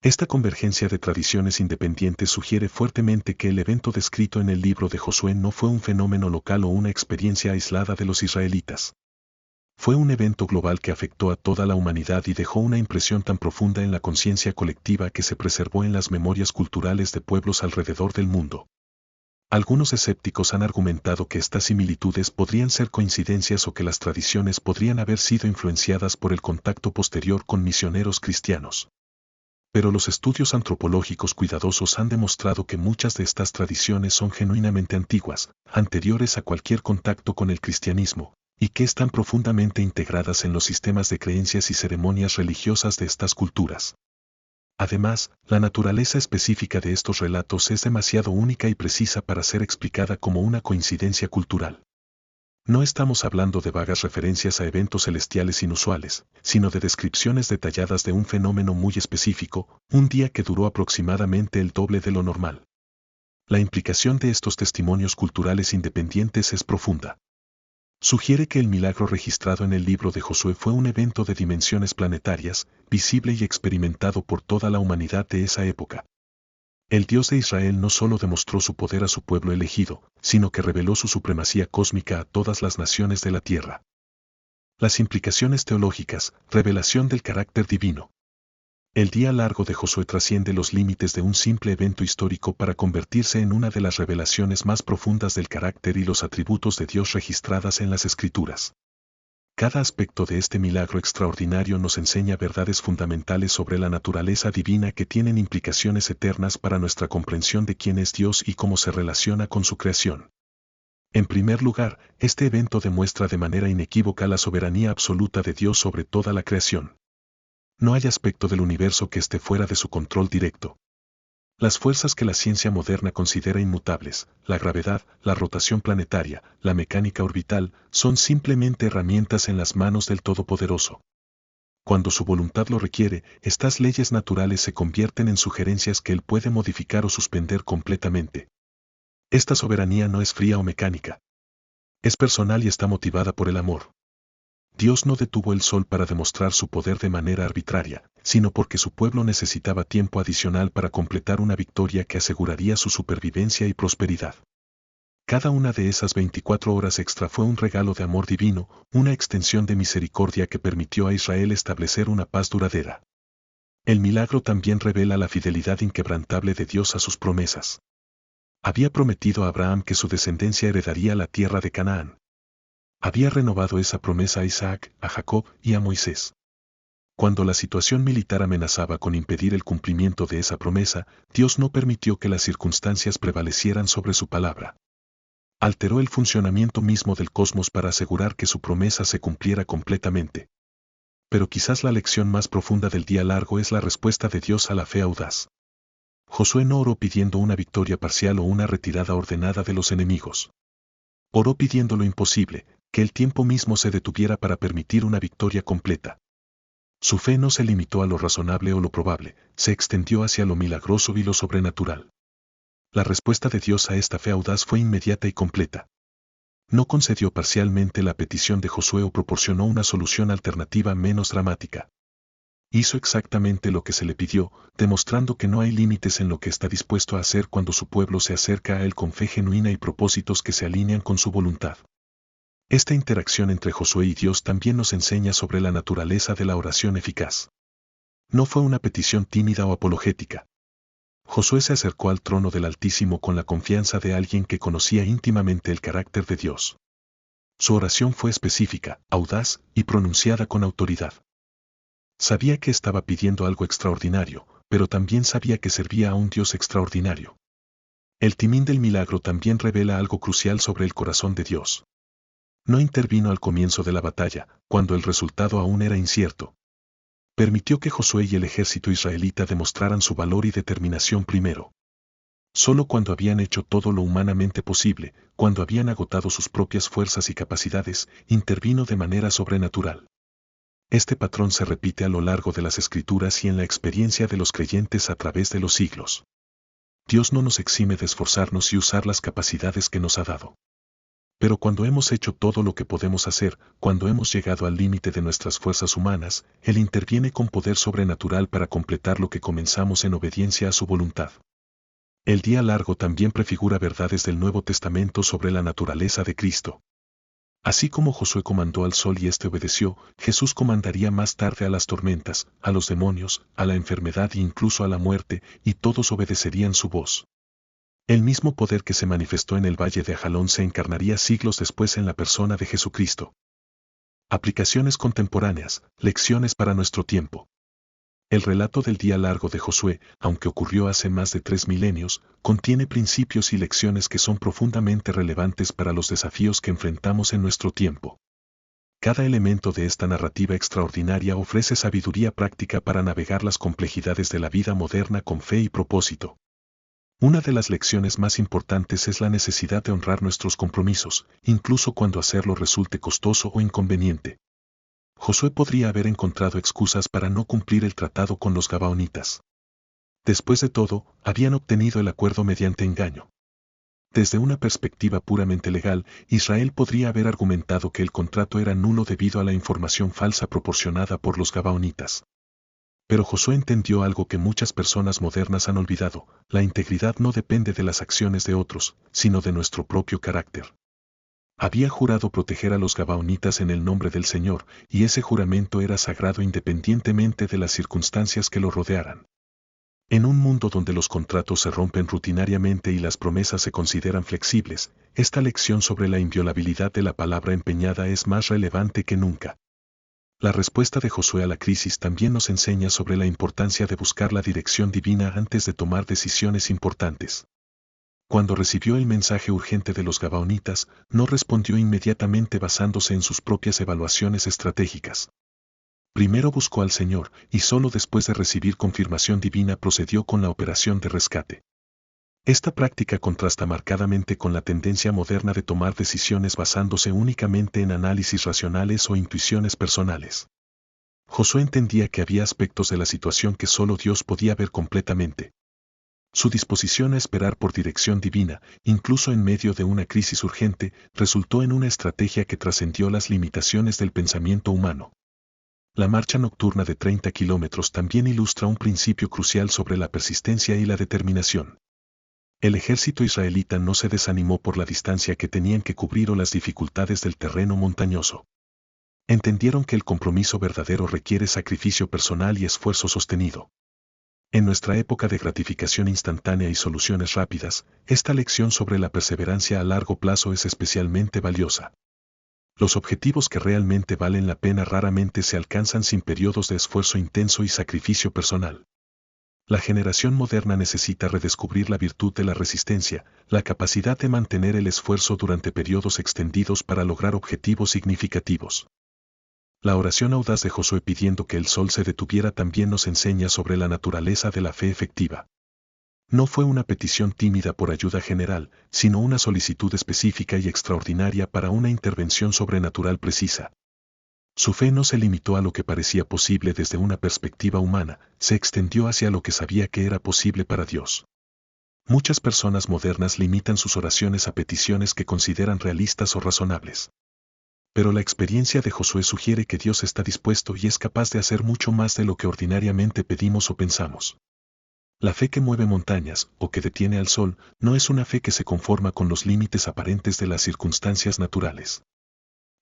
Esta convergencia de tradiciones independientes sugiere fuertemente que el evento descrito en el libro de Josué no fue un fenómeno local o una experiencia aislada de los israelitas. Fue un evento global que afectó a toda la humanidad y dejó una impresión tan profunda en la conciencia colectiva que se preservó en las memorias culturales de pueblos alrededor del mundo. Algunos escépticos han argumentado que estas similitudes podrían ser coincidencias o que las tradiciones podrían haber sido influenciadas por el contacto posterior con misioneros cristianos. Pero los estudios antropológicos cuidadosos han demostrado que muchas de estas tradiciones son genuinamente antiguas, anteriores a cualquier contacto con el cristianismo, y que están profundamente integradas en los sistemas de creencias y ceremonias religiosas de estas culturas. Además, la naturaleza específica de estos relatos es demasiado única y precisa para ser explicada como una coincidencia cultural. No estamos hablando de vagas referencias a eventos celestiales inusuales, sino de descripciones detalladas de un fenómeno muy específico, un día que duró aproximadamente el doble de lo normal. La implicación de estos testimonios culturales independientes es profunda. Sugiere que el milagro registrado en el libro de Josué fue un evento de dimensiones planetarias, visible y experimentado por toda la humanidad de esa época. El Dios de Israel no solo demostró su poder a su pueblo elegido, sino que reveló su supremacía cósmica a todas las naciones de la tierra. Las implicaciones teológicas, revelación del carácter divino. El día largo de Josué trasciende los límites de un simple evento histórico para convertirse en una de las revelaciones más profundas del carácter y los atributos de Dios registradas en las Escrituras. Cada aspecto de este milagro extraordinario nos enseña verdades fundamentales sobre la naturaleza divina que tienen implicaciones eternas para nuestra comprensión de quién es Dios y cómo se relaciona con su creación. En primer lugar, este evento demuestra de manera inequívoca la soberanía absoluta de Dios sobre toda la creación. No hay aspecto del universo que esté fuera de su control directo. Las fuerzas que la ciencia moderna considera inmutables, la gravedad, la rotación planetaria, la mecánica orbital, son simplemente herramientas en las manos del Todopoderoso. Cuando su voluntad lo requiere, estas leyes naturales se convierten en sugerencias que Él puede modificar o suspender completamente. Esta soberanía no es fría o mecánica. Es personal y está motivada por el amor. Dios no detuvo el sol para demostrar su poder de manera arbitraria, sino porque su pueblo necesitaba tiempo adicional para completar una victoria que aseguraría su supervivencia y prosperidad. Cada una de esas 24 horas extra fue un regalo de amor divino, una extensión de misericordia que permitió a Israel establecer una paz duradera. El milagro también revela la fidelidad inquebrantable de Dios a sus promesas. Había prometido a Abraham que su descendencia heredaría la tierra de Canaán. Había renovado esa promesa a Isaac, a Jacob y a Moisés. Cuando la situación militar amenazaba con impedir el cumplimiento de esa promesa, Dios no permitió que las circunstancias prevalecieran sobre su palabra. Alteró el funcionamiento mismo del cosmos para asegurar que su promesa se cumpliera completamente. Pero quizás la lección más profunda del día largo es la respuesta de Dios a la fe audaz. Josué no oró pidiendo una victoria parcial o una retirada ordenada de los enemigos. Oró pidiendo lo imposible, que el tiempo mismo se detuviera para permitir una victoria completa. Su fe no se limitó a lo razonable o lo probable, se extendió hacia lo milagroso y lo sobrenatural. La respuesta de Dios a esta fe audaz fue inmediata y completa. No concedió parcialmente la petición de Josué o proporcionó una solución alternativa menos dramática. Hizo exactamente lo que se le pidió, demostrando que no hay límites en lo que está dispuesto a hacer cuando su pueblo se acerca a él con fe genuina y propósitos que se alinean con su voluntad. Esta interacción entre Josué y Dios también nos enseña sobre la naturaleza de la oración eficaz. No fue una petición tímida o apologética. Josué se acercó al trono del Altísimo con la confianza de alguien que conocía íntimamente el carácter de Dios. Su oración fue específica, audaz y pronunciada con autoridad. Sabía que estaba pidiendo algo extraordinario, pero también sabía que servía a un Dios extraordinario. El timín del milagro también revela algo crucial sobre el corazón de Dios. No intervino al comienzo de la batalla, cuando el resultado aún era incierto. Permitió que Josué y el ejército israelita demostraran su valor y determinación primero. Solo cuando habían hecho todo lo humanamente posible, cuando habían agotado sus propias fuerzas y capacidades, intervino de manera sobrenatural. Este patrón se repite a lo largo de las Escrituras y en la experiencia de los creyentes a través de los siglos. Dios no nos exime de esforzarnos y usar las capacidades que nos ha dado. Pero cuando hemos hecho todo lo que podemos hacer, cuando hemos llegado al límite de nuestras fuerzas humanas, Él interviene con poder sobrenatural para completar lo que comenzamos en obediencia a su voluntad. El día largo también prefigura verdades del Nuevo Testamento sobre la naturaleza de Cristo. Así como Josué comandó al sol y éste obedeció, Jesús comandaría más tarde a las tormentas, a los demonios, a la enfermedad e incluso a la muerte, y todos obedecerían su voz. El mismo poder que se manifestó en el valle de Ajalón se encarnaría siglos después en la persona de Jesucristo. Aplicaciones contemporáneas, lecciones para nuestro tiempo. El relato del día largo de Josué, aunque ocurrió hace más de 3 milenios, contiene principios y lecciones que son profundamente relevantes para los desafíos que enfrentamos en nuestro tiempo. Cada elemento de esta narrativa extraordinaria ofrece sabiduría práctica para navegar las complejidades de la vida moderna con fe y propósito. Una de las lecciones más importantes es la necesidad de honrar nuestros compromisos, incluso cuando hacerlo resulte costoso o inconveniente. Josué podría haber encontrado excusas para no cumplir el tratado con los gabaonitas. Después de todo, habían obtenido el acuerdo mediante engaño. Desde una perspectiva puramente legal, Israel podría haber argumentado que el contrato era nulo debido a la información falsa proporcionada por los gabaonitas. Pero Josué entendió algo que muchas personas modernas han olvidado: la integridad no depende de las acciones de otros, sino de nuestro propio carácter. Había jurado proteger a los gabaonitas en el nombre del Señor, y ese juramento era sagrado independientemente de las circunstancias que lo rodearan. En un mundo donde los contratos se rompen rutinariamente y las promesas se consideran flexibles, esta lección sobre la inviolabilidad de la palabra empeñada es más relevante que nunca. La respuesta de Josué a la crisis también nos enseña sobre la importancia de buscar la dirección divina antes de tomar decisiones importantes. Cuando recibió el mensaje urgente de los gabaonitas, no respondió inmediatamente basándose en sus propias evaluaciones estratégicas. Primero buscó al Señor, y solo después de recibir confirmación divina procedió con la operación de rescate. Esta práctica contrasta marcadamente con la tendencia moderna de tomar decisiones basándose únicamente en análisis racionales o intuiciones personales. Josué entendía que había aspectos de la situación que solo Dios podía ver completamente. Su disposición a esperar por dirección divina, incluso en medio de una crisis urgente, resultó en una estrategia que trascendió las limitaciones del pensamiento humano. La marcha nocturna de 30 kilómetros también ilustra un principio crucial sobre la persistencia y la determinación. El ejército israelita no se desanimó por la distancia que tenían que cubrir o las dificultades del terreno montañoso. Entendieron que el compromiso verdadero requiere sacrificio personal y esfuerzo sostenido. En nuestra época de gratificación instantánea y soluciones rápidas, esta lección sobre la perseverancia a largo plazo es especialmente valiosa. Los objetivos que realmente valen la pena raramente se alcanzan sin periodos de esfuerzo intenso y sacrificio personal. La generación moderna necesita redescubrir la virtud de la resistencia, la capacidad de mantener el esfuerzo durante periodos extendidos para lograr objetivos significativos. La oración audaz de Josué pidiendo que el sol se detuviera también nos enseña sobre la naturaleza de la fe efectiva. No fue una petición tímida por ayuda general, sino una solicitud específica y extraordinaria para una intervención sobrenatural precisa. Su fe no se limitó a lo que parecía posible desde una perspectiva humana, se extendió hacia lo que sabía que era posible para Dios. Muchas personas modernas limitan sus oraciones a peticiones que consideran realistas o razonables. Pero la experiencia de Josué sugiere que Dios está dispuesto y es capaz de hacer mucho más de lo que ordinariamente pedimos o pensamos. La fe que mueve montañas, o que detiene al sol, no es una fe que se conforma con los límites aparentes de las circunstancias naturales.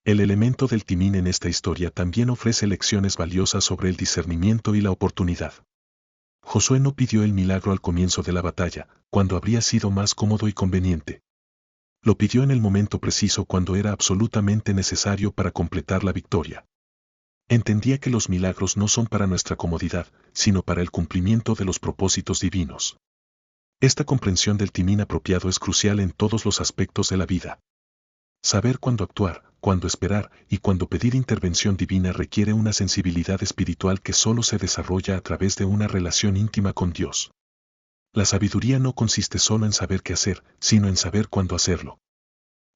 El elemento del timín en esta historia también ofrece lecciones valiosas sobre el discernimiento y la oportunidad. Josué no pidió el milagro al comienzo de la batalla, cuando habría sido más cómodo y conveniente. Lo pidió en el momento preciso cuando era absolutamente necesario para completar la victoria. Entendía que los milagros no son para nuestra comodidad, sino para el cumplimiento de los propósitos divinos. Esta comprensión del timín apropiado es crucial en todos los aspectos de la vida. Saber cuándo actuar, cuándo esperar y cuándo pedir intervención divina requiere una sensibilidad espiritual que solo se desarrolla a través de una relación íntima con Dios. La sabiduría no consiste solo en saber qué hacer, sino en saber cuándo hacerlo.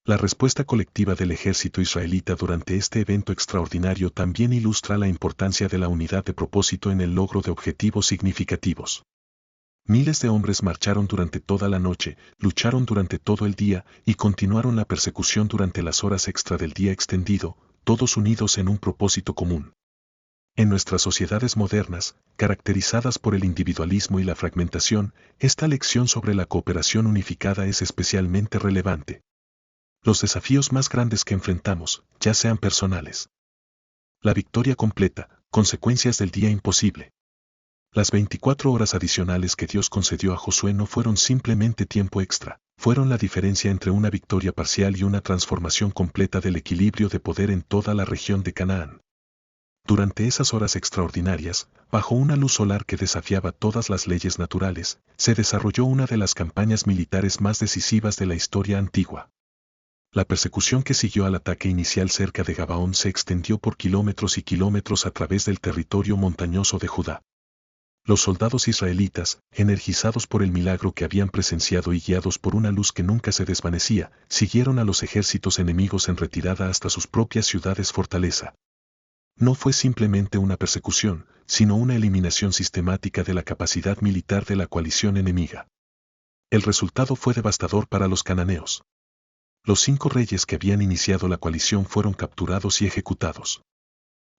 La respuesta colectiva del ejército israelita durante este evento extraordinario también ilustra la importancia de la unidad de propósito en el logro de objetivos significativos. Miles de hombres marcharon durante toda la noche, lucharon durante todo el día y continuaron la persecución durante las horas extra del día extendido, todos unidos en un propósito común. En nuestras sociedades modernas, caracterizadas por el individualismo y la fragmentación, esta lección sobre la cooperación unificada es especialmente relevante. Los desafíos más grandes que enfrentamos, ya sean personales. La victoria completa, consecuencias del día imposible. Las 24 horas adicionales que Dios concedió a Josué no fueron simplemente tiempo extra, fueron la diferencia entre una victoria parcial y una transformación completa del equilibrio de poder en toda la región de Canaán. Durante esas horas extraordinarias, bajo una luz solar que desafiaba todas las leyes naturales, se desarrolló una de las campañas militares más decisivas de la historia antigua. La persecución que siguió al ataque inicial cerca de Gabaón se extendió por kilómetros y kilómetros a través del territorio montañoso de Judá. Los soldados israelitas, energizados por el milagro que habían presenciado y guiados por una luz que nunca se desvanecía, siguieron a los ejércitos enemigos en retirada hasta sus propias ciudades fortaleza. No fue simplemente una persecución, sino una eliminación sistemática de la capacidad militar de la coalición enemiga. El resultado fue devastador para los cananeos. Los 5 reyes que habían iniciado la coalición fueron capturados y ejecutados.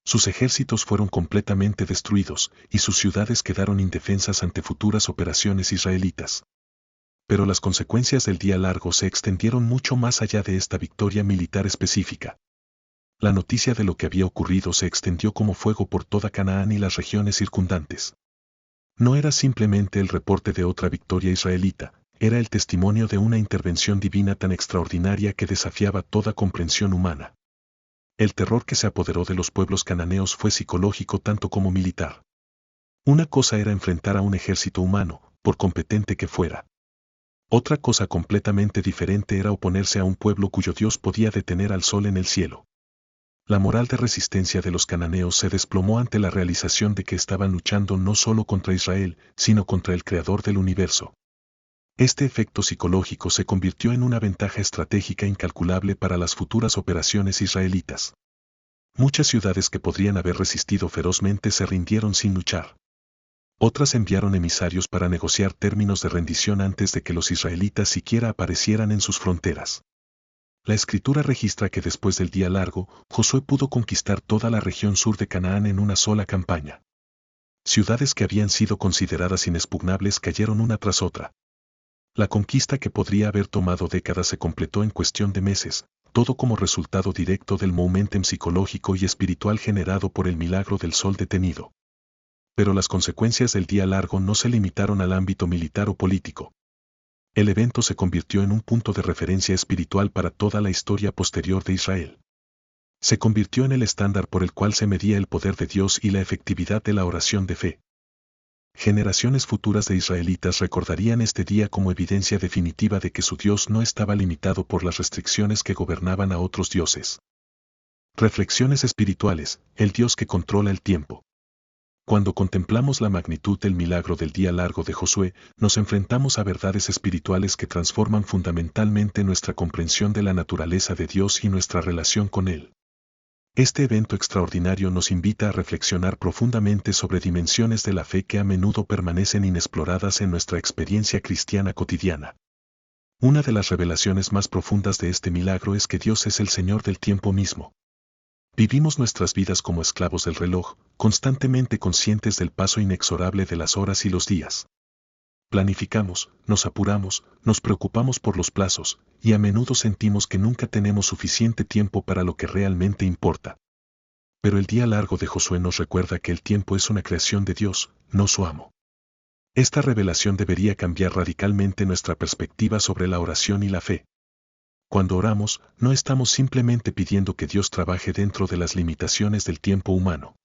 Sus ejércitos fueron completamente destruidos, y sus ciudades quedaron indefensas ante futuras operaciones israelitas. Pero las consecuencias del día largo se extendieron mucho más allá de esta victoria militar específica. La noticia de lo que había ocurrido se extendió como fuego por toda Canaán y las regiones circundantes. No era simplemente el reporte de otra victoria israelita, era el testimonio de una intervención divina tan extraordinaria que desafiaba toda comprensión humana. El terror que se apoderó de los pueblos cananeos fue psicológico tanto como militar. Una cosa era enfrentar a un ejército humano, por competente que fuera. Otra cosa completamente diferente era oponerse a un pueblo cuyo Dios podía detener al sol en el cielo. La moral de resistencia de los cananeos se desplomó ante la realización de que estaban luchando no solo contra Israel, sino contra el Creador del universo. Este efecto psicológico se convirtió en una ventaja estratégica incalculable para las futuras operaciones israelitas. Muchas ciudades que podrían haber resistido ferozmente se rindieron sin luchar. Otras enviaron emisarios para negociar términos de rendición antes de que los israelitas siquiera aparecieran en sus fronteras. La escritura registra que después del día largo, Josué pudo conquistar toda la región sur de Canaán en una sola campaña. Ciudades que habían sido consideradas inexpugnables cayeron una tras otra. La conquista que podría haber tomado décadas se completó en cuestión de meses, todo como resultado directo del momentum psicológico y espiritual generado por el milagro del sol detenido. Pero las consecuencias del día largo no se limitaron al ámbito militar o político. El evento se convirtió en un punto de referencia espiritual para toda la historia posterior de Israel. Se convirtió en el estándar por el cual se medía el poder de Dios y la efectividad de la oración de fe. Generaciones futuras de israelitas recordarían este día como evidencia definitiva de que su Dios no estaba limitado por las restricciones que gobernaban a otros dioses. Reflexiones espirituales, el Dios que controla el tiempo. Cuando contemplamos la magnitud del milagro del día largo de Josué, nos enfrentamos a verdades espirituales que transforman fundamentalmente nuestra comprensión de la naturaleza de Dios y nuestra relación con Él. Este evento extraordinario nos invita a reflexionar profundamente sobre dimensiones de la fe que a menudo permanecen inexploradas en nuestra experiencia cristiana cotidiana. Una de las revelaciones más profundas de este milagro es que Dios es el Señor del tiempo mismo. Vivimos nuestras vidas como esclavos del reloj, constantemente conscientes del paso inexorable de las horas y los días. Planificamos, nos apuramos, nos preocupamos por los plazos, y a menudo sentimos que nunca tenemos suficiente tiempo para lo que realmente importa. Pero el día largo de Josué nos recuerda que el tiempo es una creación de Dios, no su amo. Esta revelación debería cambiar radicalmente nuestra perspectiva sobre la oración y la fe. Cuando oramos, no estamos simplemente pidiendo que Dios trabaje dentro de las limitaciones del tiempo humano.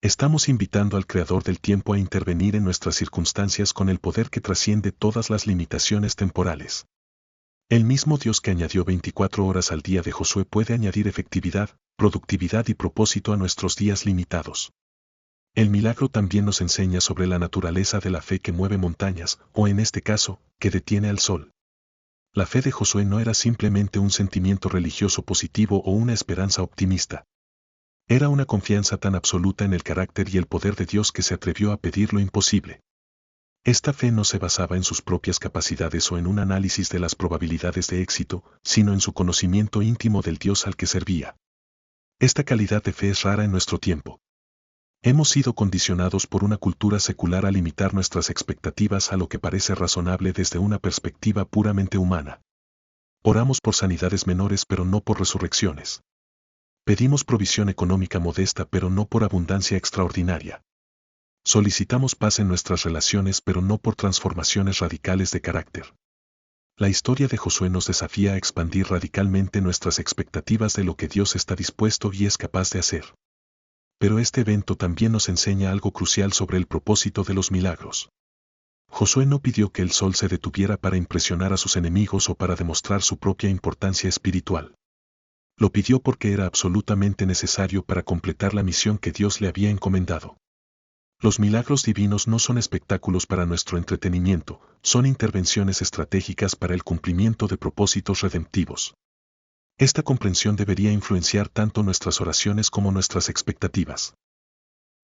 Estamos invitando al Creador del tiempo a intervenir en nuestras circunstancias con el poder que trasciende todas las limitaciones temporales. El mismo Dios que añadió 24 horas al día de Josué puede añadir efectividad, productividad y propósito a nuestros días limitados. El milagro también nos enseña sobre la naturaleza de la fe que mueve montañas, o en este caso, que detiene al sol. La fe de Josué no era simplemente un sentimiento religioso positivo o una esperanza optimista. Era una confianza tan absoluta en el carácter y el poder de Dios que se atrevió a pedir lo imposible. Esta fe no se basaba en sus propias capacidades o en un análisis de las probabilidades de éxito, sino en su conocimiento íntimo del Dios al que servía. Esta calidad de fe es rara en nuestro tiempo. Hemos sido condicionados por una cultura secular a limitar nuestras expectativas a lo que parece razonable desde una perspectiva puramente humana. Oramos por sanidades menores pero no por resurrecciones. Pedimos provisión económica modesta pero no por abundancia extraordinaria. Solicitamos paz en nuestras relaciones pero no por transformaciones radicales de carácter. La historia de Josué nos desafía a expandir radicalmente nuestras expectativas de lo que Dios está dispuesto y es capaz de hacer. Pero este evento también nos enseña algo crucial sobre el propósito de los milagros. Josué no pidió que el sol se detuviera para impresionar a sus enemigos o para demostrar su propia importancia espiritual. Lo pidió porque era absolutamente necesario para completar la misión que Dios le había encomendado. Los milagros divinos no son espectáculos para nuestro entretenimiento, son intervenciones estratégicas para el cumplimiento de propósitos redemptivos. Esta comprensión debería influenciar tanto nuestras oraciones como nuestras expectativas.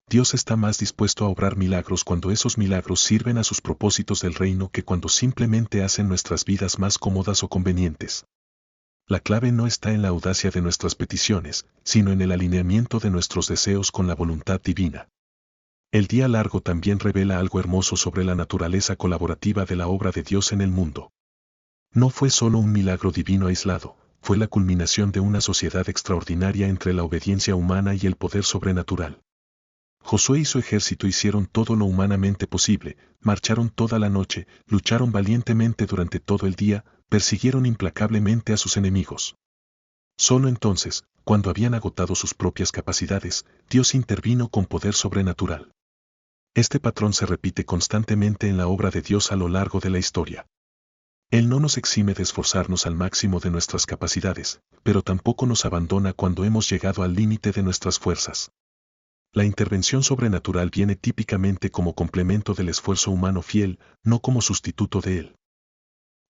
Dios está más dispuesto a obrar milagros cuando esos milagros sirven a sus propósitos del reino que cuando simplemente hacen nuestras vidas más cómodas o convenientes. La clave no está en la audacia de nuestras peticiones, sino en el alineamiento de nuestros deseos con la voluntad divina. El día largo también revela algo hermoso sobre la naturaleza colaborativa de la obra de Dios en el mundo. No fue solo un milagro divino aislado, fue la culminación de una sociedad extraordinaria entre la obediencia humana y el poder sobrenatural. Josué y su ejército hicieron todo lo humanamente posible, marcharon toda la noche, lucharon valientemente durante todo el día, persiguieron implacablemente a sus enemigos. Solo entonces, cuando habían agotado sus propias capacidades, Dios intervino con poder sobrenatural. Este patrón se repite constantemente en la obra de Dios a lo largo de la historia. Él no nos exime de esforzarnos al máximo de nuestras capacidades, pero tampoco nos abandona cuando hemos llegado al límite de nuestras fuerzas. La intervención sobrenatural viene típicamente como complemento del esfuerzo humano fiel, no como sustituto de él.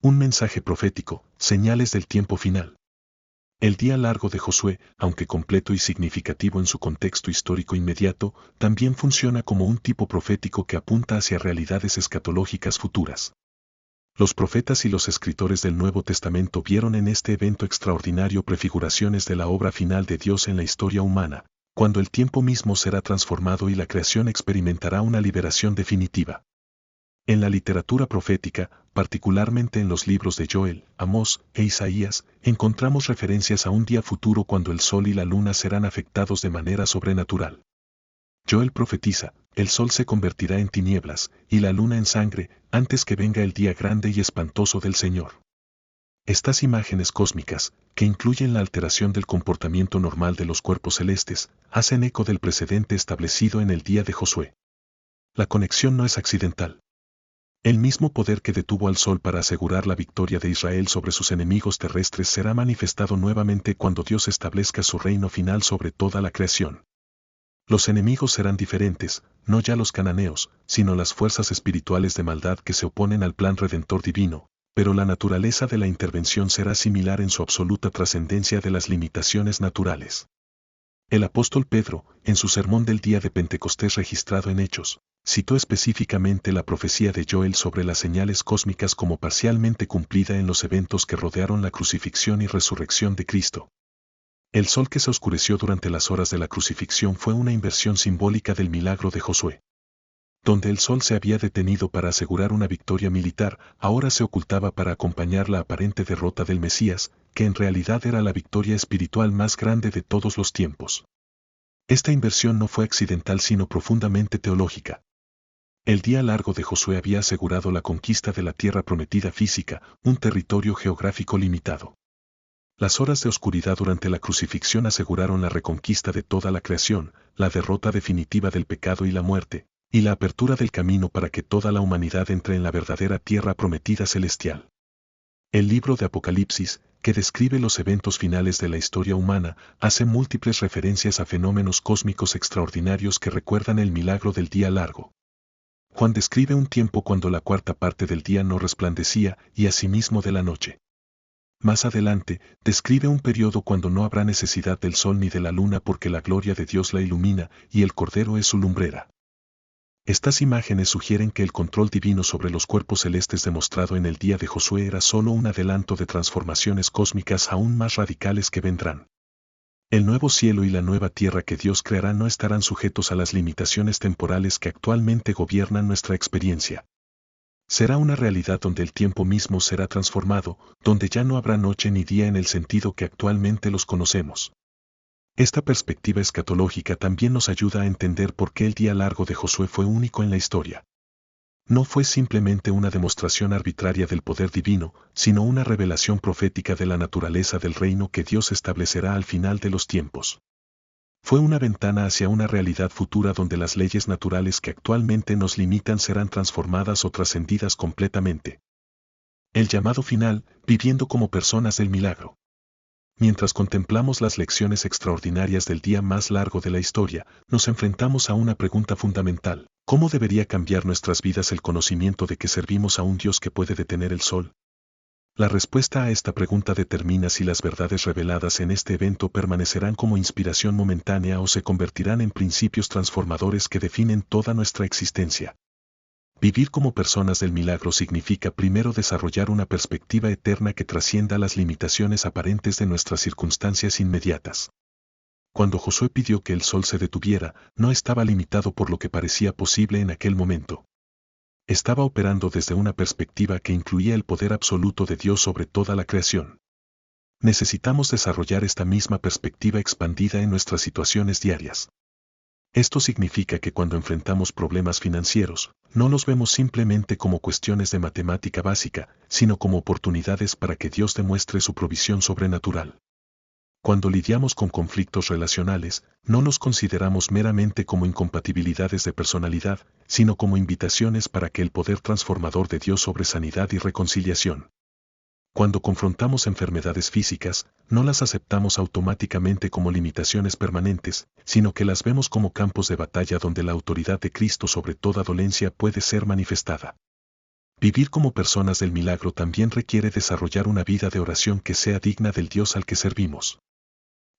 Un mensaje profético, señales del tiempo final. El día largo de Josué, aunque completo y significativo en su contexto histórico inmediato, también funciona como un tipo profético que apunta hacia realidades escatológicas futuras. Los profetas y los escritores del Nuevo Testamento vieron en este evento extraordinario prefiguraciones de la obra final de Dios en la historia humana, cuando el tiempo mismo será transformado y la creación experimentará una liberación definitiva. En la literatura profética, particularmente en los libros de Joel, Amós e Isaías, encontramos referencias a un día futuro cuando el sol y la luna serán afectados de manera sobrenatural. Joel profetiza: el sol se convertirá en tinieblas, y la luna en sangre, antes que venga el día grande y espantoso del Señor. Estas imágenes cósmicas, que incluyen la alteración del comportamiento normal de los cuerpos celestes, hacen eco del precedente establecido en el día de Josué. La conexión no es accidental. El mismo poder que detuvo al sol para asegurar la victoria de Israel sobre sus enemigos terrestres será manifestado nuevamente cuando Dios establezca su reino final sobre toda la creación. Los enemigos serán diferentes, no ya los cananeos, sino las fuerzas espirituales de maldad que se oponen al plan redentor divino, pero la naturaleza de la intervención será similar en su absoluta trascendencia de las limitaciones naturales. El apóstol Pedro, en su sermón del día de Pentecostés registrado en Hechos, citó específicamente la profecía de Joel sobre las señales cósmicas como parcialmente cumplida en los eventos que rodearon la crucifixión y resurrección de Cristo. El sol que se oscureció durante las horas de la crucifixión fue una inversión simbólica del milagro de Josué. Donde el sol se había detenido para asegurar una victoria militar, ahora se ocultaba para acompañar la aparente derrota del Mesías, que en realidad era la victoria espiritual más grande de todos los tiempos. Esta inversión no fue accidental sino profundamente teológica. El día largo de Josué había asegurado la conquista de la tierra prometida física, un territorio geográfico limitado. Las horas de oscuridad durante la crucifixión aseguraron la reconquista de toda la creación, la derrota definitiva del pecado y la muerte, y la apertura del camino para que toda la humanidad entre en la verdadera tierra prometida celestial. El libro de Apocalipsis, que describe los eventos finales de la historia humana, hace múltiples referencias a fenómenos cósmicos extraordinarios que recuerdan el milagro del día largo. Juan describe un tiempo cuando la cuarta parte del día no resplandecía y asimismo de la noche. Más adelante, describe un periodo cuando no habrá necesidad del sol ni de la luna porque la gloria de Dios la ilumina y el Cordero es su lumbrera. Estas imágenes sugieren que el control divino sobre los cuerpos celestes demostrado en el día de Josué era solo un adelanto de transformaciones cósmicas aún más radicales que vendrán. El nuevo cielo y la nueva tierra que Dios creará no estarán sujetos a las limitaciones temporales que actualmente gobiernan nuestra experiencia. Será una realidad donde el tiempo mismo será transformado, donde ya no habrá noche ni día en el sentido que actualmente los conocemos. Esta perspectiva escatológica también nos ayuda a entender por qué el día largo de Josué fue único en la historia. No fue simplemente una demostración arbitraria del poder divino, sino una revelación profética de la naturaleza del reino que Dios establecerá al final de los tiempos. Fue una ventana hacia una realidad futura donde las leyes naturales que actualmente nos limitan serán transformadas o trascendidas completamente. El llamado final, viviendo como personas del milagro. Mientras contemplamos las lecciones extraordinarias del día más largo de la historia, nos enfrentamos a una pregunta fundamental: ¿cómo debería cambiar nuestras vidas el conocimiento de que servimos a un Dios que puede detener el sol? La respuesta a esta pregunta determina si las verdades reveladas en este evento permanecerán como inspiración momentánea o se convertirán en principios transformadores que definen toda nuestra existencia. Vivir como personas del milagro significa primero desarrollar una perspectiva eterna que trascienda las limitaciones aparentes de nuestras circunstancias inmediatas. Cuando Josué pidió que el sol se detuviera, no estaba limitado por lo que parecía posible en aquel momento. Estaba operando desde una perspectiva que incluía el poder absoluto de Dios sobre toda la creación. Necesitamos desarrollar esta misma perspectiva expandida en nuestras situaciones diarias. Esto significa que cuando enfrentamos problemas financieros, no los vemos simplemente como cuestiones de matemática básica, sino como oportunidades para que Dios demuestre su provisión sobrenatural. Cuando lidiamos con conflictos relacionales, no los consideramos meramente como incompatibilidades de personalidad, sino como invitaciones para que el poder transformador de Dios sobre sanidad y reconciliación. Cuando confrontamos enfermedades físicas, no las aceptamos automáticamente como limitaciones permanentes, sino que las vemos como campos de batalla donde la autoridad de Cristo sobre toda dolencia puede ser manifestada. Vivir como personas del milagro también requiere desarrollar una vida de oración que sea digna del Dios al que servimos.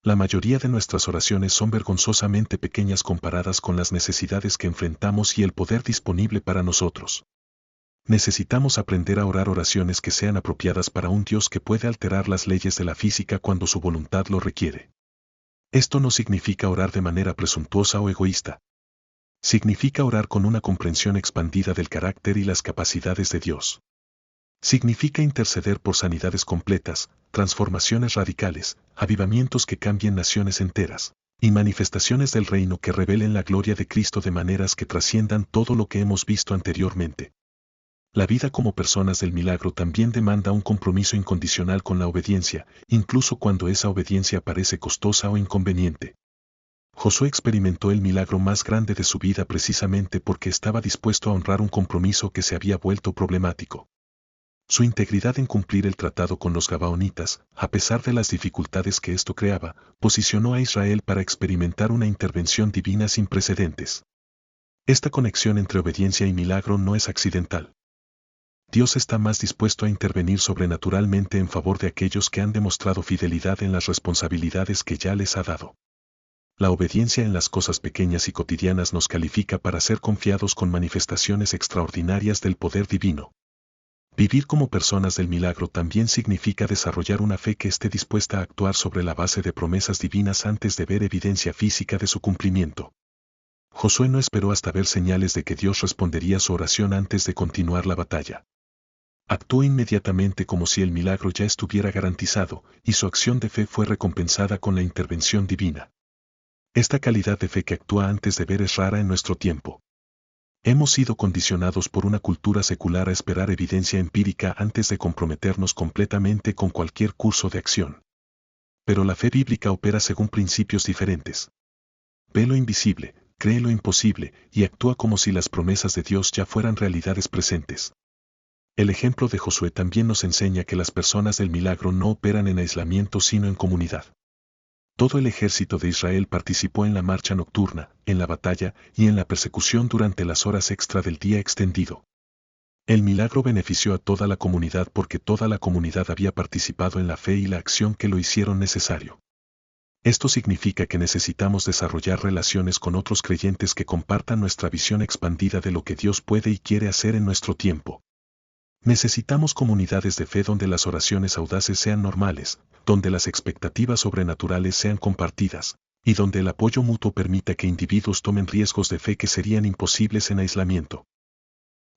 La mayoría de nuestras oraciones son vergonzosamente pequeñas comparadas con las necesidades que enfrentamos y el poder disponible para nosotros. Necesitamos aprender a orar oraciones que sean apropiadas para un Dios que puede alterar las leyes de la física cuando su voluntad lo requiere. Esto no significa orar de manera presuntuosa o egoísta. Significa orar con una comprensión expandida del carácter y las capacidades de Dios. Significa interceder por sanidades completas, transformaciones radicales, avivamientos que cambien naciones enteras, y manifestaciones del reino que revelen la gloria de Cristo de maneras que trasciendan todo lo que hemos visto anteriormente. La vida como personas del milagro también demanda un compromiso incondicional con la obediencia, incluso cuando esa obediencia parece costosa o inconveniente. Josué experimentó el milagro más grande de su vida precisamente porque estaba dispuesto a honrar un compromiso que se había vuelto problemático. Su integridad en cumplir el tratado con los gabaonitas, a pesar de las dificultades que esto creaba, posicionó a Israel para experimentar una intervención divina sin precedentes. Esta conexión entre obediencia y milagro no es accidental. Dios está más dispuesto a intervenir sobrenaturalmente en favor de aquellos que han demostrado fidelidad en las responsabilidades que ya les ha dado. La obediencia en las cosas pequeñas y cotidianas nos califica para ser confiados con manifestaciones extraordinarias del poder divino. Vivir como personas del milagro también significa desarrollar una fe que esté dispuesta a actuar sobre la base de promesas divinas antes de ver evidencia física de su cumplimiento. Josué no esperó hasta ver señales de que Dios respondería su oración antes de continuar la batalla. Actuó inmediatamente como si el milagro ya estuviera garantizado, y su acción de fe fue recompensada con la intervención divina. Esta calidad de fe que actúa antes de ver es rara en nuestro tiempo. Hemos sido condicionados por una cultura secular a esperar evidencia empírica antes de comprometernos completamente con cualquier curso de acción. Pero la fe bíblica opera según principios diferentes. Ve lo invisible, cree lo imposible, y actúa como si las promesas de Dios ya fueran realidades presentes. El ejemplo de Josué también nos enseña que las personas del milagro no operan en aislamiento sino en comunidad. Todo el ejército de Israel participó en la marcha nocturna, en la batalla y en la persecución durante las horas extra del día extendido. El milagro benefició a toda la comunidad porque toda la comunidad había participado en la fe y la acción que lo hicieron necesario. Esto significa que necesitamos desarrollar relaciones con otros creyentes que compartan nuestra visión expandida de lo que Dios puede y quiere hacer en nuestro tiempo. Necesitamos comunidades de fe donde las oraciones audaces sean normales, donde las expectativas sobrenaturales sean compartidas, y donde el apoyo mutuo permita que individuos tomen riesgos de fe que serían imposibles en aislamiento.